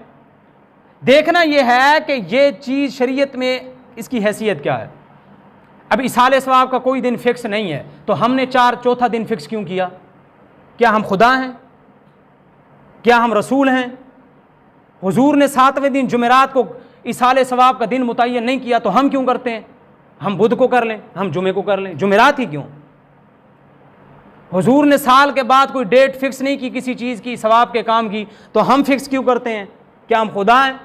देखना यह है कि ये चीज़ शरीयत में इसकी हैसियत क्या है। अब इसाले सवाब का कोई दिन फ़िक्स नहीं है तो हमने चौथा दिन फ़िक्स क्यों किया। क्या हम खुदा हैं, क्या हम रसूल हैं। हुजूर ने 7वें दिन जुमेरात को इसाले सवाब का दिन मुतय्यन नहीं किया तो हम क्यों करते हैं। हम बुध को कर लें, हम जुमे को कर लें, जुमेरात ही क्यों। हुजूर ने साल के बाद कोई डेट फिक्स नहीं की किसी चीज़ की सवाब के काम की तो हम फिक्स क्यों करते हैं। क्या हम खुदा हैं।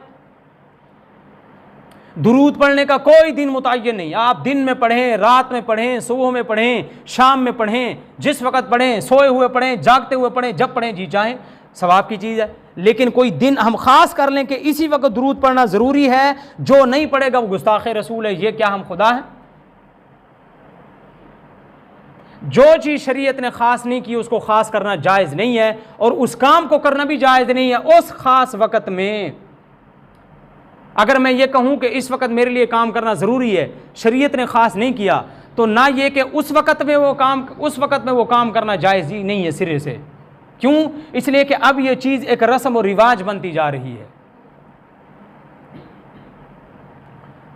दुरूद पढ़ने का कोई दिन मुतय्यन नहीं, आप दिन में पढ़ें, रात में पढ़ें, सुबह में पढ़ें, शाम में पढ़ें, जिस वक़्त पढ़ें, सोए हुए पढ़ें, जागते हुए पढ़ें, जब पढ़ें जी चाहें, सवाब की चीज़ है। लेकिन कोई दिन हम ख़ास कर लें कि इसी वक्त दुरूद पढ़ना ज़रूरी है, जो नहीं पढ़ेगा वो गुस्ताख़ रसूल है। ये क्या हम खुदा हैं। जो चीज़ शरीयत ने ख़ास नहीं की उसको ख़ास करना जायज़ नहीं है और उस काम को करना भी जायज़ नहीं है उस ख़ास वक़्त में। अगर मैं ये कहूँ कि इस वक्त मेरे लिए काम करना ज़रूरी है, शरीयत ने ख़ास नहीं किया, तो ना ये कि उस वक़्त में वो काम करना जायज़ ही नहीं है सिरे से। क्यों, इसलिए कि अब ये चीज़ एक रस्म और रिवाज बनती जा रही है।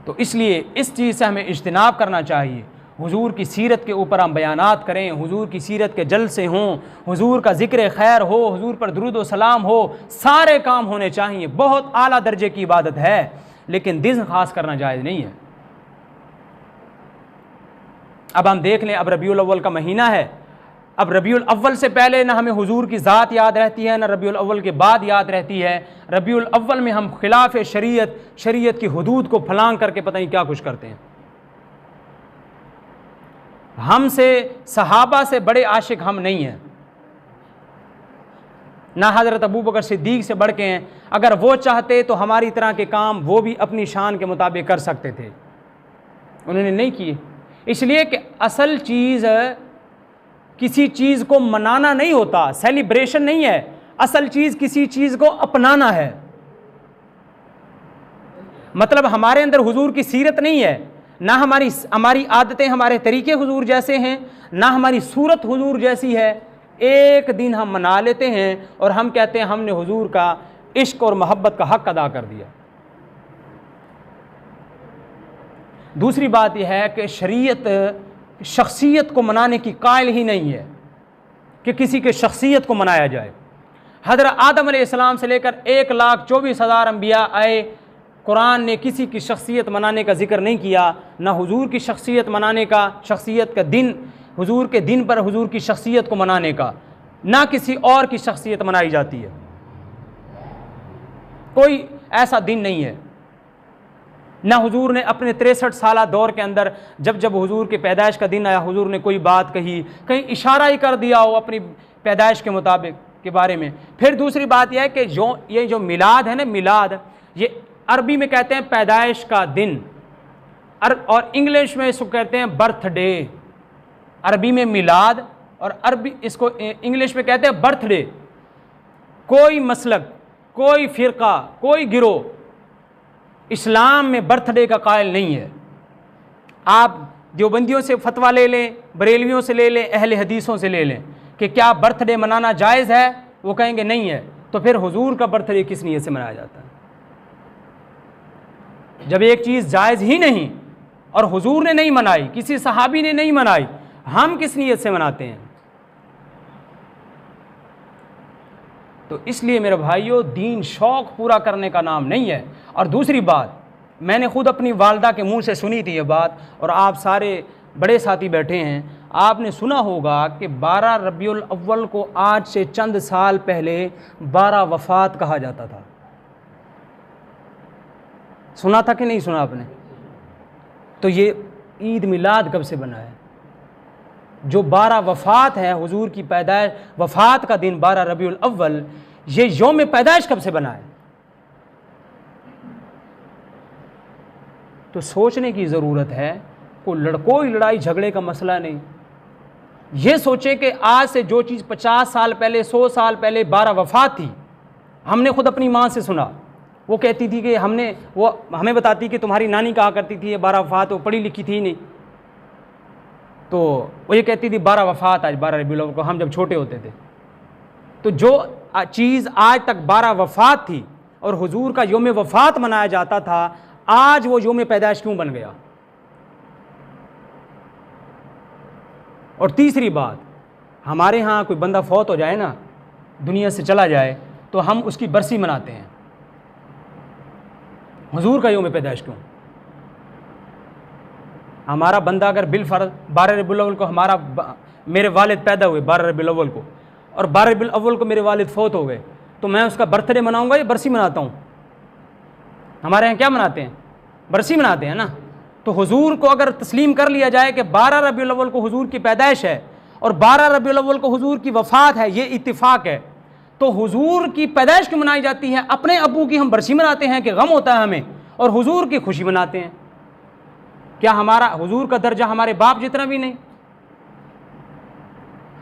तो इसलिए इस चीज़ से हमें इज्तिनाब करना चाहिए। हुजूर की सीरत के ऊपर हम बयानात करें, हुजूर की सीरत के जलसे हों, हुजूर का ज़िक्र खैर हो, हुजूर पर दुरूद व सलाम हो, सारे काम होने चाहिए। बहुत आला दर्जे की इबादत है लेकिन दिन ख़ास करना जायज़ नहीं है। अब हम देख लें, अब रबीउल अव्वल का महीना है। अब रबीउल अव्वल से पहले ना हमें हुजूर की ज़ात याद रहती है, ना रबीउल अव्वल के बाद याद रहती है। रबीउल अव्वल में हम खिलाफ शरीयत की हुदूद को फलांग करके पता नहीं क्या कुछ करते हैं। हमसे सहाबा से बड़े आशिक हम नहीं हैं, ना हज़रत अबू बकर सिद्दीक़ से बढ़ के हैं। अगर वो चाहते तो हमारी तरह के काम वो भी अपनी शान के मुताबिक कर सकते थे, उन्होंने नहीं किए। इसलिए कि असल चीज़ किसी चीज़ को मनाना नहीं होता, सेलिब्रेशन नहीं है, असल चीज़ किसी चीज़ को अपनाना है। मतलब हमारे अंदर हुजूर की सीरत नहीं है, ना हमारी आदतें हमारे तरीके हुजूर जैसे हैं, ना हमारी सूरत हुजूर जैसी है। एक दिन हम मना लेते हैं और हम कहते हैं हमने हुजूर का इश्क और मोहब्बत का हक़ अदा कर दिया। दूसरी बात यह है कि शरीयत शख्सियत को मनाने की कायल ही नहीं है कि किसी के शख्सियत को मनाया जाए। हज़रत आदम अलैहिस्सलाम से लेकर 1,24,000 अंबिया आए, कुरान ने किसी की शख्सियत मनाने का जिक्र नहीं किया, ना हुजूर की शख्सियत मनाने का, शख्सियत का दिन, हुजूर के दिन पर हुजूर की शख्सियत को मनाने का, ना किसी और की शख्सियत मनाई जाती है। कोई ऐसा दिन नहीं है। ना हुजूर ने अपने 63 साला दौर के अंदर जब जब हुजूर की पैदाइश का दिन आया, हुजूर ने कोई बात कही, कहीं इशारा ही कर दिया हो अपनी पैदाइश के मुताबिक के बारे में। फिर दूसरी बात यह है कि ये जो मिलाद है ना, मिलाद ये अरबी में कहते हैं पैदाइश का दिन, और इंग्लिश में इसको कहते हैं बर्थडे। अरबी में मिलाद और अरबी इसको इंग्लिश में कहते हैं बर्थडे। कोई मसलक, कोई फ़िरका, कोई गिरोह इस्लाम में बर्थडे का कायल नहीं है। आप देवबंदियों से फतवा ले लें, बरेलवियों से ले लें, अहले हदीसों से ले लें कि क्या बर्थडे मनाना जायज़ है, वो कहेंगे नहीं है। तो फिर हुजूर का बर्थडे किस नीयत से मनाया जाता है? जब एक चीज़ जायज़ ही नहीं और हुजूर ने नहीं मनाई, किसी सहाबी ने नहीं मनाई, हम किस नीयत से मनाते हैं? तो इसलिए मेरे भाइयों, दीन शौक़ पूरा करने का नाम नहीं है। और दूसरी बात, मैंने ख़ुद अपनी वालदा के मुंह से सुनी थी ये बात, और आप सारे बड़े साथी बैठे हैं, आपने सुना होगा कि 12 रबीउल अव्वल को आज से चंद साल पहले 12 वफ़ात कहा जाता था। सुना था कि नहीं सुना आपने? तो ये ईद मिलाद कब से बना है? जो 12 वफ़ात है, हुजूर की पैदाइश, वफ़ात का दिन 12 रबीउल अव्वल, ये यौम पैदाइश कब से बना है? तो सोचने की ज़रूरत है। कोई लड़ाई झगड़े का मसला नहीं। ये सोचे कि आज से जो चीज़ 50 साल पहले, 100 साल पहले 12 वफ़ात थी, हमने ख़ुद अपनी माँ से सुना, वो कहती थी कि वो हमें बताती कि तुम्हारी नानी कहा करती थी ये 12 वफ़ात, वो पढ़ी लिखी थी नहीं, तो वो ये कहती थी 12 वफ़ात आज 12 रबीउल अव्वल को, हम जब छोटे होते थे। तो जो चीज़ आज तक 12 वफ़ात थी और हुजूर का यौम वफ़ात मनाया जाता था, आज वो यौम पैदाइश क्यों बन गया? और तीसरी बात, हमारे यहाँ कोई बंदा फौत हो जाए ना, दुनिया से चला जाए, तो हम उसकी बरसी मनाते हैं। हुजूर का यौम पैदाइश क्यों? हमारा बंदा अगर बिलफर्ज 12 रबीउल अव्वल को मेरे वालिद पैदा हुए 12 रबीउल अव्वल को, और 12 रबीउल अव्वल को मेरे वालिद फौत हो गए, तो मैं उसका बर्थडे मनाऊंगा या बरसी मनाता हूँ? हमारे यहाँ क्या मनाते हैं? बरसी मनाते हैं ना। तो हुजूर को अगर तस्लीम कर लिया जाए कि 12 रबीउल अव्वल को हुजूर की पैदाइश है और 12 रबीउल अव्वल को हुजूर की वफ़ात है, ये इत्तिफाक है, तो हुजूर की पैदाइश क्यों मनाई जाती है? अपने अबू की हम बरसी मनाते हैं कि गम होता है हमें, और हुजूर की खुशी मनाते हैं। क्या हमारा हुजूर का दर्जा हमारे बाप जितना भी नहीं?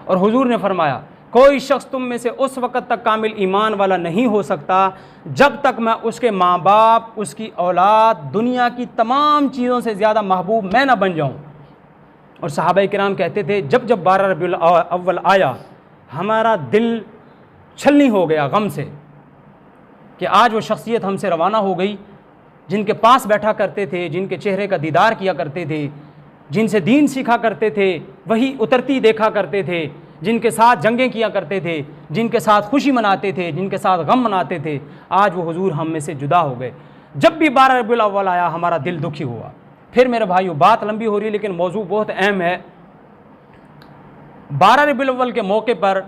और हुजूर ने फरमाया, कोई शख्स तुम में से उस वक़्त तक कामिल ईमान वाला नहीं हो सकता जब तक मैं उसके माँ बाप, उसकी औलाद, दुनिया की तमाम चीज़ों से ज़्यादा महबूब मैं ना बन जाऊँ। और सहाबाए किराम कहते थे, जब जब 12 रबीउल अव्वल आया, हमारा दिल छलनी हो गया गम से कि आज वो शख्सियत हमसे रवाना हो गई, जिनके पास बैठा करते थे, जिनके चेहरे का दीदार किया करते थे, जिनसे दीन सीखा करते थे, वही उतरती देखा करते थे, जिनके साथ जंगें किया करते थे, जिनके साथ खुशी मनाते थे, जिनके साथ गम मनाते थे, आज वो हुजूर हम में से जुदा हो गए। जब भी 12 रबीउल अव्वल आया, हमारा दिल दुखी हुआ। फिर मेरे भाइयों, बात लंबी हो रही है लेकिन मौजू बहुत अहम है। 12 रबीउल अव्वल के मौके पर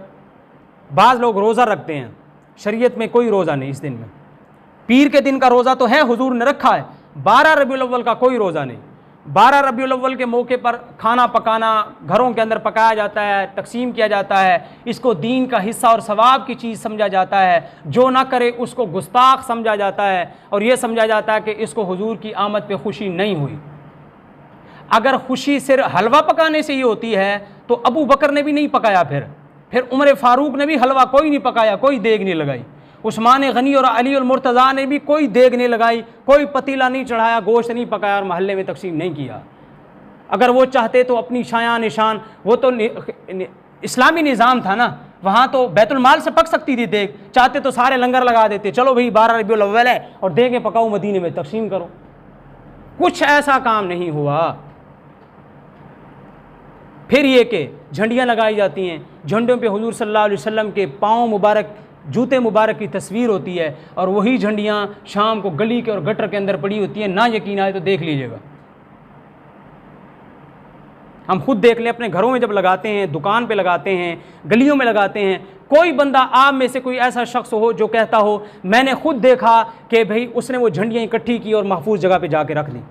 बाज़ लोग रोज़ा रखते हैं। शरीयत में कोई रोज़ा नहीं इस दिन में। पीर के दिन का रोज़ा तो है, हुजूर ने रखा है, 12 रबीउल अव्वल का कोई रोज़ा नहीं। 12 रबीउल अव्वल के मौके पर खाना पकाना घरों के अंदर पकाया जाता है, तकसीम किया जाता है, इसको दीन का हिस्सा और सवाब की चीज़ समझा जाता है। जो ना करे उसको गुस्ताख समझा जाता है और ये समझा जाता है कि इसको हुजूर की आमद पे खुशी नहीं हुई। अगर खुशी सिर्फ हलवा पकाने से ही होती है तो अबू बकर ने भी नहीं पकाया, फिर उमर फ़ारूक ने भी हलवा कोई नहीं पकाया, कोई देग नहीं लगाई। उस्मान गनी और अली और मुर्तज़ा ने भी कोई देग नहीं लगाई, कोई पतीला नहीं चढ़ाया, गोश्त नहीं पकाया और महल्ले में तकसीम नहीं किया। अगर वो चाहते तो अपनी शायान निशान, वो तो इस्लामी निज़ाम था ना, वहाँ तो बैतुल माल से पक सकती थी देग, चाहते तो सारे लंगर लगा देते, चलो भाई 12 रबीउल अव्वल है और देगें पकाओ, मदीने में तकसीम करो। कुछ ऐसा काम नहीं हुआ। फिर ये कि झंडियाँ लगाई जाती हैं, झंडों पे हुजूर सल्लल्लाहु अलैहि वसल्लम के पाँव मुबारक, जूते मुबारक की तस्वीर होती है और वही झंडियाँ शाम को गली के और गटर के अंदर पड़ी होती हैं। ना यकीन आए तो देख लीजिएगा, हम खुद देख लें, अपने घरों में जब लगाते हैं, दुकान पे लगाते हैं, गलियों में लगाते हैं, कोई बंदा आप में से कोई ऐसा शख्स हो जो कहता हो मैंने खुद देखा कि भाई उसने वो झंडियाँ इकट्ठी की और महफूज जगह पे जाके रख दी।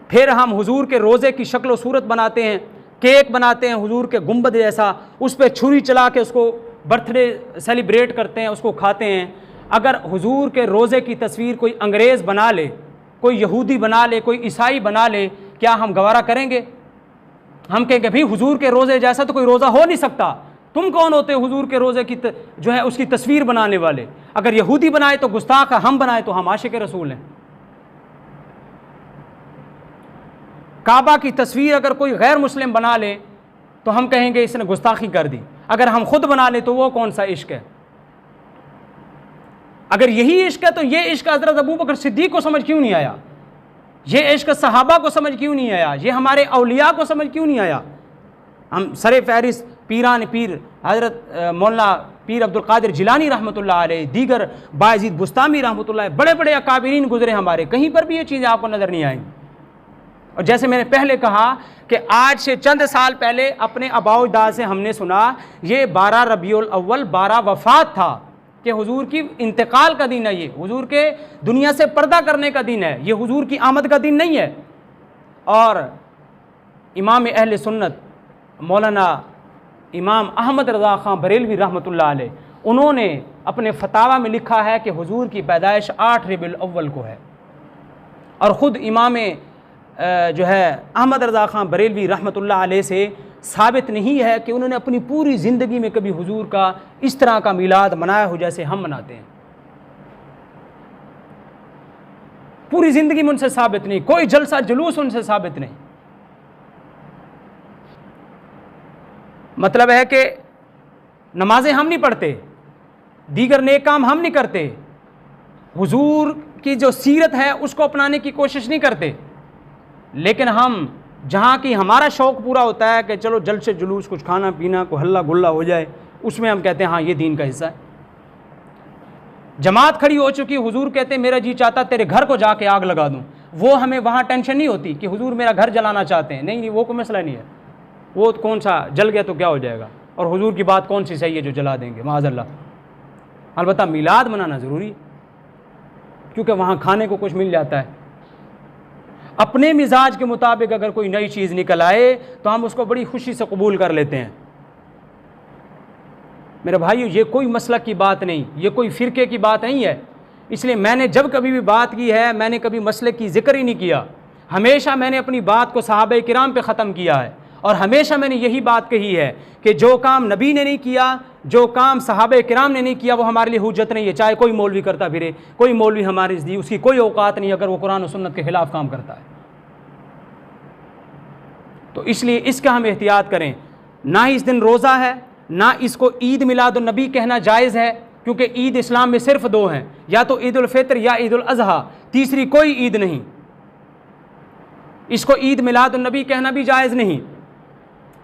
फिर हम हुजूर के रोज़े की शक्ल व सूरत बनाते हैं, केक बनाते हैं हुजूर के गुंबद जैसा, उस पर छुरी चला के उसको बर्थडे सेलिब्रेट करते हैं, उसको खाते हैं। अगर हुजूर के रोज़े की तस्वीर कोई अंग्रेज़ बना ले, कोई यहूदी बना ले, कोई ईसाई बना ले, क्या हम गवारा करेंगे? हम कहेंगे भाई हुजूर के रोज़े जैसा तो कोई रोज़ा हो नहीं सकता, तुम कौन होते हुजूर के रोज़े की जो है उसकी तस्वीर बनाने वाले? अगर यहूदी बनाए तो गुस्ताख है, हम बनाए तो हम आशिक रसूल हैं। काबा की तस्वीर अगर कोई गैर मुस्लिम बना ले तो हम कहेंगे इसने गुस्ताखी कर दी। अगर हम खुद बना ले तो वो कौन सा इश्क है? अगर यही इश्क है तो ये इश्क हज़रत अबू बकर सिद्दीक़ को समझ क्यों नहीं आया? ये इश्क सहाबा को समझ क्यों नहीं आया? ये हमारे औलिया को समझ क्यों नहीं आया? हम सरे फहरिस्त पीरान पीर हज़रत मौलाना पीर अब्दुल कादिर जिलानी रहमतुल्लाह अलैह, दीगर बायज़ीद बुस्तामी रहमतुल्लाह अलैह, बड़े बड़े अकाबिरीन गुजरे हमारे, कहीं पर भी ये चीज़ें आपको नज़र नहीं आएंगी। और जैसे मैंने पहले कहा कि आज से चंद साल पहले अपने आबाओ-अजदाद से हमने सुना ये 12 रबीउल अव्वल 12 वफ़ात था कि हुजूर की इंतकाल का दिन है, ये हुजूर के दुनिया से पर्दा करने का दिन है, ये हुजूर की आमद का दिन नहीं है। और इमाम अहले सुन्नत मौलाना इमाम अहमद रज़ा ख़ान बरेलवी रहमतुल्लाह अलैह, उन्होंने अपने फतावा में लिखा है कि हुजूर की पैदाइश 8 रबीउल अव्वल को है। और ख़ुद इमाम जो है अहमद रज़ा ख़ान बरेलवी रहमतुल्लाह अलैह से साबित नहीं है कि उन्होंने अपनी पूरी ज़िंदगी में कभी हुजूर का इस तरह का मिलाद मनाया हो जैसे हम मनाते हैं। पूरी ज़िंदगी में उनसे साबित नहीं, कोई जलसा जुलूस उनसे साबित नहीं। मतलब है कि नमाजें हम नहीं पढ़ते, दीगर नेक काम हम नहीं करते, हुजूर की जो सीरत है उसको अपनाने की कोशिश नहीं करते, लेकिन हम जहाँ की हमारा शौक़ पूरा होता है कि चलो जल से जुलूस, कुछ खाना पीना, को हल्ला गुल्ला हो जाए, उसमें हम कहते हैं हाँ ये दीन का हिस्सा है। जमात खड़ी हो चुकी, हुजूर कहते हैं मेरा जी चाहता तेरे घर को जाके आग लगा दूँ, वो हमें वहाँ टेंशन नहीं होती कि हुजूर मेरा घर जलाना चाहते हैं, नहीं वो कोई मसला नहीं है, वो कौन सा जल गया तो क्या हो जाएगा, और हुजूर की बात कौन सी सही है जो जला देंगे, माज़अल्लाह। अलबत्ता मिलाद मनाना ज़रूरी, क्योंकि वहाँ खाने को कुछ मिल जाता है। अपने मिजाज के मुताबिक अगर कोई नई चीज़ निकल आए तो हम उसको बड़ी खुशी से कबूल कर लेते हैं। मेरे भाइयों, ये कोई मसलक की बात नहीं, ये कोई फ़िरके की बात नहीं है। इसलिए मैंने जब कभी भी बात की है, मैंने कभी मसले की ज़िक्र ही नहीं किया। हमेशा मैंने अपनी बात को सहाबे किराम पे ख़त्म किया है, और हमेशा मैंने यही बात कही है कि जो काम नबी ने नहीं किया, जो काम सहाबे किराम ने नहीं किया, वो हमारे लिए हुज्जत नहीं है। चाहे कोई मौलवी करता फिरे, कोई मौलवी हमारे दी उसकी कोई औकात नहीं अगर वो कुरान और सुन्नत के ख़िलाफ़ काम करता है। तो इसलिए इसका हम एहतियात करें। ना ही इस दिन रोज़ा है, ना इसको ईद मिलादुन नबी कहना जायज़ है, क्योंकि ईद इस्लाम में सिर्फ दो हैं, या तो ईद उल फितर या ईद उल अज़हा, तीसरी कोई ईद नहीं। इसको ईद मिलादुन नबी कहना भी जायज़ नहीं।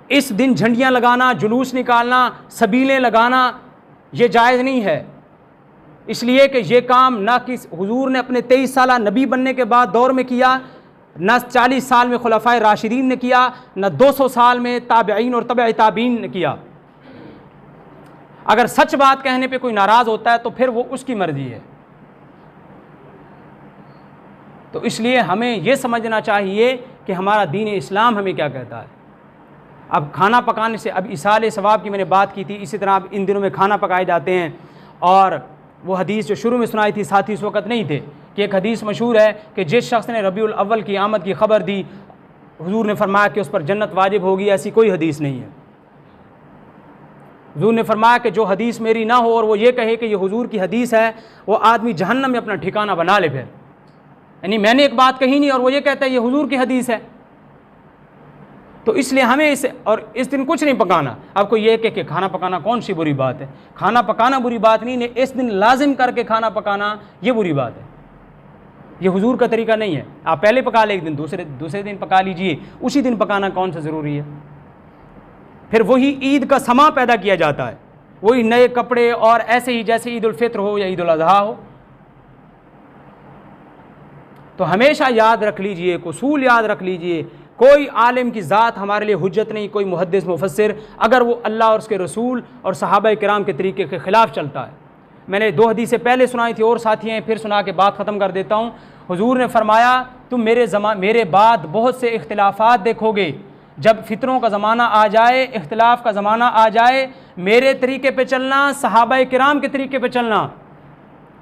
इस दिन झंडियाँ लगाना, जुलूस निकालना, सबीलें लगाना, ये जायज़ नहीं है। इसलिए कि ये काम ना कि हुजूर ने अपने 23 साल नबी बनने के बाद दौर में किया, न 40 साल में खुलफाए राशिदीन ने किया, न 200 साल में ताबईन और तबई ताबीन ने किया। अगर सच बात कहने पे कोई नाराज़ होता है तो फिर वो उसकी मर्ज़ी है। तो इसलिए हमें ये समझना चाहिए कि हमारा दीन इस्लाम हमें क्या कहता है। अब खाना पकाने से, अब इसाले सवाब की मैंने बात की थी, इसी तरह अब इन दिनों में खाना पकाए जाते हैं। और वो हदीस जो शुरू में सुनाई थी साथी इस वक्त नहीं थे, कि एक हदीस मशहूर है कि जिस शख्स ने रबीउल अव्वल की आमद की खबर दी, हुजूर ने फरमाया कि उस पर जन्नत वाजिब होगी। ऐसी कोई हदीस नहीं है। हुजूर ने फरमाया कि जो हदीस मेरी ना हो और वो ये कहे कि ये हुजूर की हदीस है, वो आदमी जहन्नम में अपना ठिकाना बना ले। फिर यानी मैंने एक बात कही नहीं और वो ये कहता है ये हुजूर की हदीस है। तो इसलिए हमें इस दिन कुछ नहीं पकाना। अब कोई ये कि खाना पकाना कौन सी बुरी बात है? खाना पकाना बुरी बात नहीं, इस दिन लाजिम करके खाना पकाना ये बुरी बात है। ये हुजूर का तरीका नहीं है। आप पहले पका ले एक दिन, दूसरे दिन पका लीजिए। उसी दिन पकाना कौन सा ज़रूरी है? फिर वही ईद का समा पैदा किया जाता है, वही नए कपड़े, और ऐसे ही जैसे ईद उल फित्र हो या ईद उल अज़हा हो। तो हमेशा याद रख लीजिए, उसूल याद रख लीजिए, कोई आलिम की ज़ात हमारे लिए हुज्जत नहीं, कोई मुहद्दिस मुफस्सिर, अगर वो अल्लाह और उसके रसूल और सहाबा किराम के तरीके के ख़िलाफ़ चलता है। मैंने 2 हदीसें पहले सुनाई थी और साथी हैं, फिर सुना के बात ख़त्म कर देता हूँ। हुजूर ने फरमाया तुम मेरे बाद बहुत से इख्तिलाफ़ात देखोगे। जब फितरों का ज़माना आ जाए, इख्तिलाफ़ का ज़माना आ जाए, मेरे तरीके पे चलना, सहाबा किराम के तरीके पे चलना।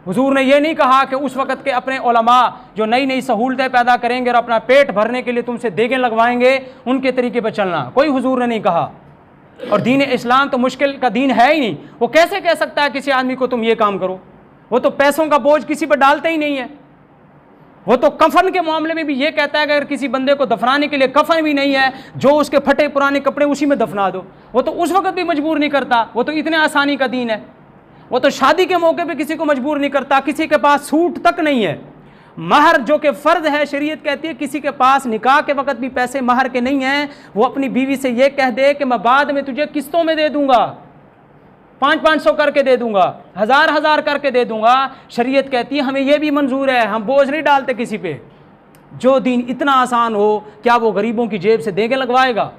हुजूर ने यह नहीं कहा कि उस वक़्त के अपने उलमा जो नई नई सहूलतें पैदा करेंगे और अपना पेट भरने के लिए तुमसे देगें लगवाएंगे, उनके तरीके पर चलना। कोई हुजूर ने नहीं कहा। और दीन इस्लाम तो मुश्किल का दीन है ही नहीं। वो कैसे कह सकता है किसी आदमी को तुम ये काम करो? वो तो पैसों का बोझ किसी पर डालते ही नहीं है। वो तो कफन के मामले में भी ये कहता है कि अगर किसी बंदे को दफनाने के लिए कफन भी नहीं है, जो उसके फटे पुराने कपड़े उसी में दफना दो। वो तो उस वक्त भी मजबूर नहीं करता। वो तो इतने आसानी का दीन है। वो तो शादी के मौके पे किसी को मजबूर नहीं करता। किसी के पास सूट तक नहीं है। महर जो कि फ़र्ज है, शरीयत कहती है किसी के पास निकाह के वक्त भी पैसे महर के नहीं हैं, वो अपनी बीवी से ये कह दे कि मैं बाद में तुझे किस्तों में दे दूंगा, 500-500 करके दे दूंगा, 1000-1000 करके दे दूंगा। शरीयत कहती है हमें यह भी मंजूर है, हम बोझ नहीं डालते किसी पे। जो दीन इतना आसान हो, क्या वो गरीबों की जेब से देंगे लगवाएगा?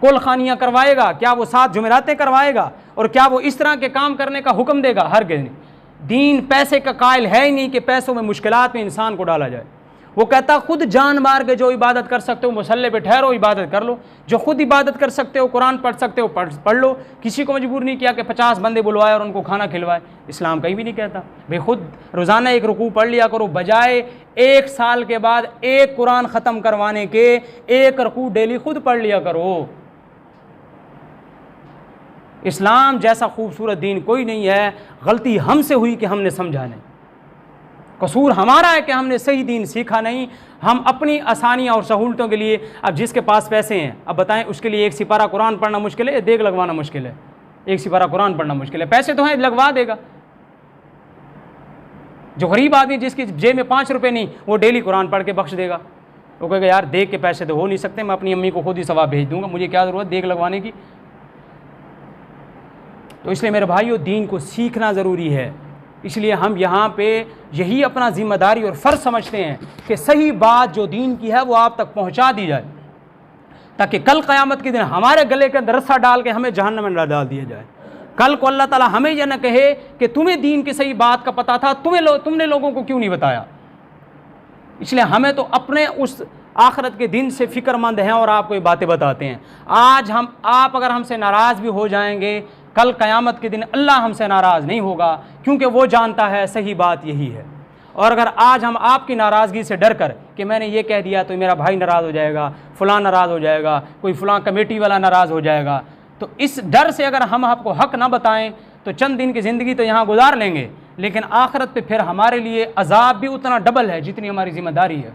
कुल खानियाँ करवाएगा? क्या वो 7 जुमेरातें करवाएगा? और क्या वो इस तरह के काम करने का हुक्म देगा? हरगिज़ नहीं। दीन पैसे का कायल है ही नहीं कि पैसों में मुश्किलात में इंसान को डाला जाए। वो कहता खुद जान मार के जो इबादत कर सकते हो मुसल्ले पे ठहरो, इबादत कर लो। जो खुद इबादत कर सकते हो, कुरान पढ़ सकते हो, पढ़ लो। किसी को मजबूर नहीं किया कि 50 बंदे बुलवाए और उनको खाना खिलवाए। इस्लाम कहीं भी नहीं कहता। भाई खुद रोज़ाना 1 रुकू पढ़ लिया करो, बजाय 1 साल के बाद 1 कुरान ख़त्म करवाने के 1 रुकू डेली खुद पढ़ लिया करो। इस्लाम जैसा खूबसूरत दीन कोई नहीं है। गलती हमसे हुई कि हमने समझा नहीं, कसूर हमारा है कि हमने सही दीन सीखा नहीं। हम अपनी आसानियाँ और सहूलतों के लिए, अब जिसके पास पैसे हैं, अब बताएं उसके लिए 1 सिपारा कुरान पढ़ना मुश्किल है, देग लगवाना मुश्किल है? 1 सिपारा कुरान पढ़ना मुश्किल है। पैसे तो हैं, लगवा देगा। जो गरीब आदमी जिसकी जेब में 5 रुपये नहीं, वो डेली कुरान पढ़ के बख्श देगा। वो कहेगा यार देग के पैसे तो हो नहीं सकते, मैं अपनी अम्मी को खुद ही सवाब भेज दूंगा, मुझे क्या ज़रूरत देग लगवाने की। तो इसलिए मेरे भाइयों, दीन को सीखना ज़रूरी है। इसलिए हम यहाँ पे यही अपना ज़िम्मेदारी और फ़र्ज़ समझते हैं कि सही बात जो दीन की है वो आप तक पहुँचा दी जाए, ताकि कल क़यामत के दिन हमारे गले के अंदर रस्सा डाल के हमें जहन्नम में डाल दिया जाए। कल को अल्लाह ताला हमें यह न कहे कि तुम्हें दीन की सही बात का पता था, तुमने लोगों को क्यों नहीं बताया। इसलिए हमें तो अपने उस आखिरत के दिन से फ़िक्रमंद हैं और आपको ये बातें बताते हैं। आज आप अगर हमसे नाराज़ भी हो जाएंगे, कल क़यामत के दिन अल्लाह हमसे नाराज़ नहीं होगा, क्योंकि वो जानता है सही बात यही है। और अगर आज हम आपकी नाराज़गी से डर कर कि मैंने ये कह दिया तो मेरा भाई नाराज़ हो जाएगा, फ़लाँ नाराज़ हो जाएगा, कोई फ़लाँ कमेटी वाला नाराज़ हो जाएगा, तो इस डर से अगर हम आपको हक़ ना बताएं तो चंद दिन की ज़िंदगी तो यहाँ गुजार लेंगे, लेकिन आखिरत पे फिर हमारे लिए अज़ाब भी उतना डबल है जितनी हमारी ज़िम्मेदारी है।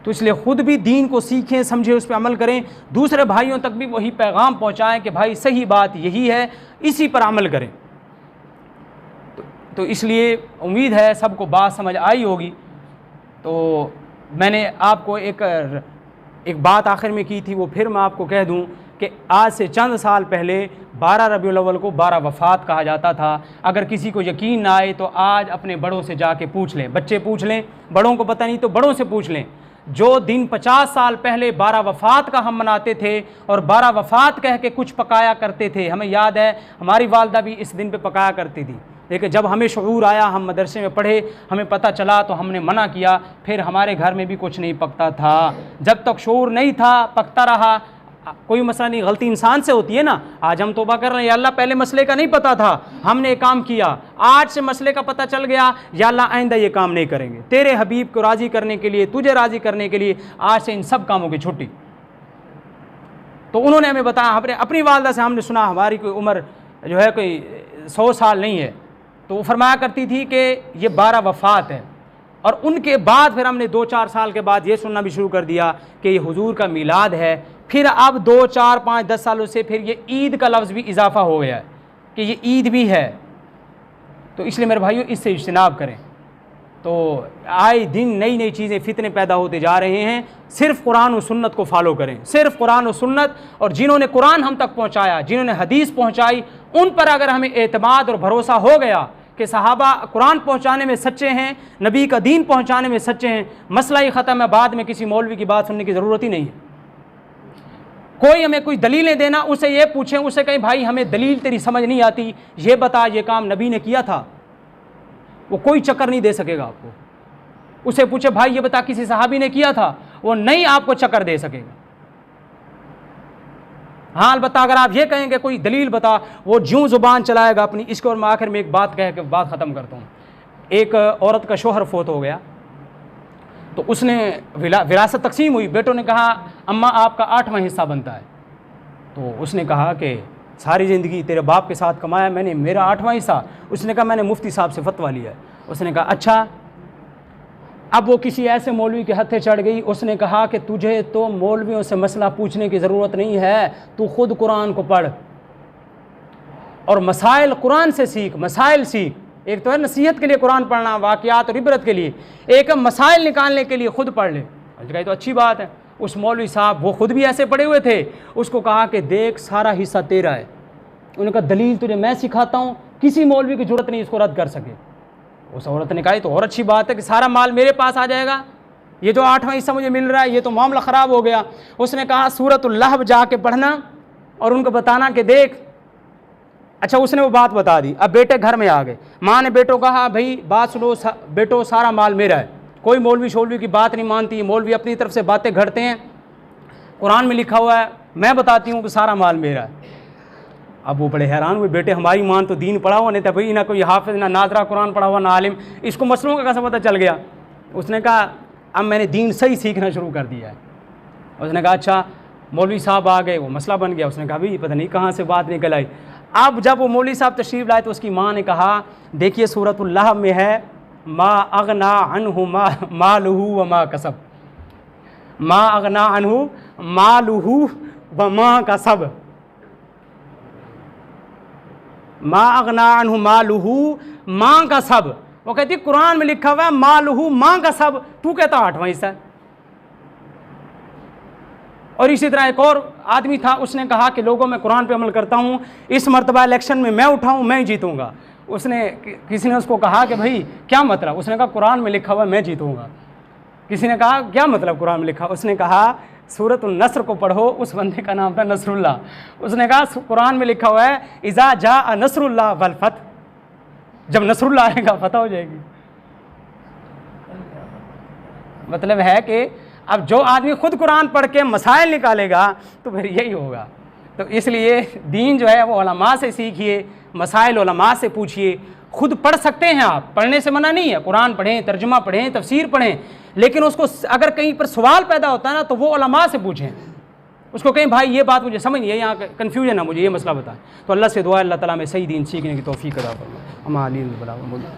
तो इसलिए ख़ुद भी दीन को सीखें, समझें, उस पर अमल करें, दूसरे भाइयों तक भी वही पैगाम पहुँचाएँ कि भाई सही बात यही है, इसी पर अमल करें। तो इसलिए उम्मीद है सबको बात समझ आई होगी। तो मैंने आपको एक बात आखिर में की थी, वो फिर मैं आपको कह दूं कि आज से चंद साल पहले 12 रबीउल अव्वल को 12 वफ़ात कहा जाता था। अगर किसी को यकीन ना आए तो आज अपने बड़ों से जाके पूछ लें, बच्चे पूछ लें, बड़ों को पता नहीं तो बड़ों से पूछ लें। जो दिन 50 साल पहले 12 वफ़ात का हम मनाते थे और 12 वफ़ात कह के कुछ पकाया करते थे, हमें याद है हमारी वालदा भी इस दिन पे पकाया करती थी। लेकिन जब हमें शऊर आया, हम मदरसे में पढ़े, हमें पता चला तो हमने मना किया। फिर हमारे घर में भी कुछ नहीं पकता था। जब तक शऊर नहीं था पकता रहा। कोई मसला नहीं, गलती इंसान से होती है ना। आज हम तौबा कर रहे हैं, या अल्लाह पहले मसले का नहीं पता था, हमने एक काम किया, आज से मसले का पता चल गया, या अल्लाह आइंदा ये काम नहीं करेंगे। तेरे हबीब को राज़ी करने के लिए, तुझे राज़ी करने के लिए आज से इन सब कामों की छुट्टी। तो उन्होंने हमें बताया, अपनी वालदा से हमने सुना, हमारी कोई उम्र जो है कोई 100 साल नहीं है, तो वो फरमाया करती थी कि ये 12 वफ़ात है। और उनके बाद फिर हमने 2-4 साल के बाद ये सुनना भी शुरू कर दिया कि ये हुजूर का मीलाद है। फिर अब 2, 4, 5, 10 सालों से फिर ये ईद का लफ्ज़ भी इजाफ़ा हो गया है कि ये ईद भी है। तो इसलिए मेरे भाइयों इससे इज्तिनाब करें। तो आए दिन नई नई चीज़ें, फितने पैदा होते जा रहे हैं। सिर्फ़ कुरान और सुन्नत को फॉलो करें, सिर्फ़ कुरान और सुन्नत, और जिन्होंने कुरान हम तक पहुँचाया, जिन्होंने हदीस पहुँचाई, उन पर अगर हमें एतमाद और भरोसा हो गया कि सहाबा कुरान पहुँचाने में सच्चे हैं, नबी का दीन पहुँचाने में सच्चे हैं, मसला ही ख़त्म है। बाद में किसी मौलवी की बात सुनने की ज़रूरत ही नहीं है। कोई हमें कोई दलीलें देना, उसे ये पूछें, उसे कहें भाई हमें दलील तेरी समझ नहीं आती, ये बता ये काम नबी ने किया था, वो कोई चक्कर नहीं दे सकेगा आपको। उसे पूछे भाई ये बता किसी सहाबी ने किया था, वो नहीं आपको चक्कर दे सकेगा। हाँ अलबत्ता अगर आप ये कहेंगे कोई दलील बता, वो ज्यों ज़ुबान चलाएगा अपनी। इसको और मैं आखिर में एक बात कह के बात ख़त्म करता हूँ। एक औरत का शोहर फोत हो गया, तो उसने विरासत तकसीम हुई। बेटों ने कहा अम्मा आपका 8वां हिस्सा बनता है। तो उसने कहा कि सारी ज़िंदगी तेरे बाप के साथ कमाया मैंने, मेरा 8वां हिस्सा। उसने कहा मैंने मुफ्ती साहब से फतवा लिया है। उसने कहा अच्छा। अब वो किसी ऐसे मौलवी के हत्थे चढ़ गई। उसने कहा कि तुझे तो मौलवियों से मसला पूछने की ज़रूरत नहीं है, तू खुद कुरान को पढ़ और मसाइल कुरान से सीख, मसाइल सीख। एक तो है नसीहत के लिए कुरान पढ़ना, वाक़यात और इबरत के लिए, एक मसाइल निकालने के लिए खुद पढ़ ले। कहा तो अच्छी बात है। उस मौलवी साहब वो खुद भी ऐसे पढ़े हुए थे। उसको कहा कि देख सारा हिस्सा तेरा है। उन्होंने कहा दलील तुझे मैं सिखाता हूँ, किसी मौलवी की ज़रूरत नहीं इसको रद्द कर सके। उस औरत ने कहा तो और अच्छी बात है कि सारा माल मेरे पास आ जाएगा, ये जो 8वां हिस्सा मुझे मिल रहा है, ये तो मामला ख़राब हो गया। उसने कहा सूरतुल लहब जाके पढ़ना और उनको बताना कि देख। अच्छा उसने वो बात बता दी। अब बेटे घर में आ गए। माँ ने बेटों कहा भाई बात सुनो बेटो, सारा माल मेरा है। कोई मौलवी शोलवी की बात नहीं मानती, मौलवी अपनी तरफ से बातें घड़ते हैं। कुरान में लिखा हुआ है, मैं बताती हूँ कि सारा माल मेरा है। अब वो बड़े हैरान हुए, बेटे हमारी मान तो दीन पढ़ा हुआ नहीं था भाई, ना कोई हाफिज, ना नाजरा कुरान पढ़ा हुआ, ना आलिम, इसको मसलों का कैसे पता चल गया। उसने कहा अब मैंने दीन सही सीखना शुरू कर दिया है। उसने कहा अच्छा। मौलवी साहब आ गए, वो मसला बन गया। उसने कहा भाई पता नहीं कहाँ से बात निकल आई। अब जब वो मौलवी साहब तशरीफ़ लाए तो उसकी माँ ने कहा देखिए सूरतुल लहब में है मा अगना अन्हु मालुहु व मा कसब, मा अगना अन्हु मालुहु व मा कसब, मा अगना अन्हु मालुहु माँ का सब। वो कहती कुरान में लिखा हुआ है मालुहु माँ का सब, तू कहता 8वां हिस्सा है। और इसी तरह एक और आदमी था, उसने कहा कि लोगों मैं कुरान पे अमल करता हूँ, इस मरतबा इलेक्शन में मैं उठाऊँ मैं जीतूँगा। उसने किसी ने उसको कहा कि भाई क्या मतलब। उसने कहा कुरान में लिखा हुआ मैं जीतूँगा। किसी ने कहा क्या मतलब कुरान में लिखा। उसने कहा सूरतुल नस्र को पढ़ो, उस बंदे का नाम था नसरुल्लाह। उसने कहा कुरान में लिखा हुआ है इज़ा जा नसरुल्लाह वल फतह, जब नसरुल्लाह आएगा फतह हो जाएगी। मतलब है कि अब जो आदमी खुद कुरान पढ़ के मसाइल निकालेगा तो फिर यही होगा। तो इसलिए दीन जो है वो उलमा से सीखिए, मसाइल उलमा से पूछिए। खुद पढ़ सकते हैं आप, पढ़ने से मना नहीं है, कुरान पढ़ें, तर्जुमा पढ़ें, तफसीर पढ़ें, लेकिन उसको अगर कहीं पर सवाल पैदा होता है ना तो वो उलमा से पूछें। उसको कहें भाई ये बात मुझे समझ नहीं है, यहाँ कन्फ्यूजन है, मुझे ये मसला बताएं। तो अल्लाह से दुआ है अल्लाह ताला में सही दीन सीखने की तौफीक अता फरमाए।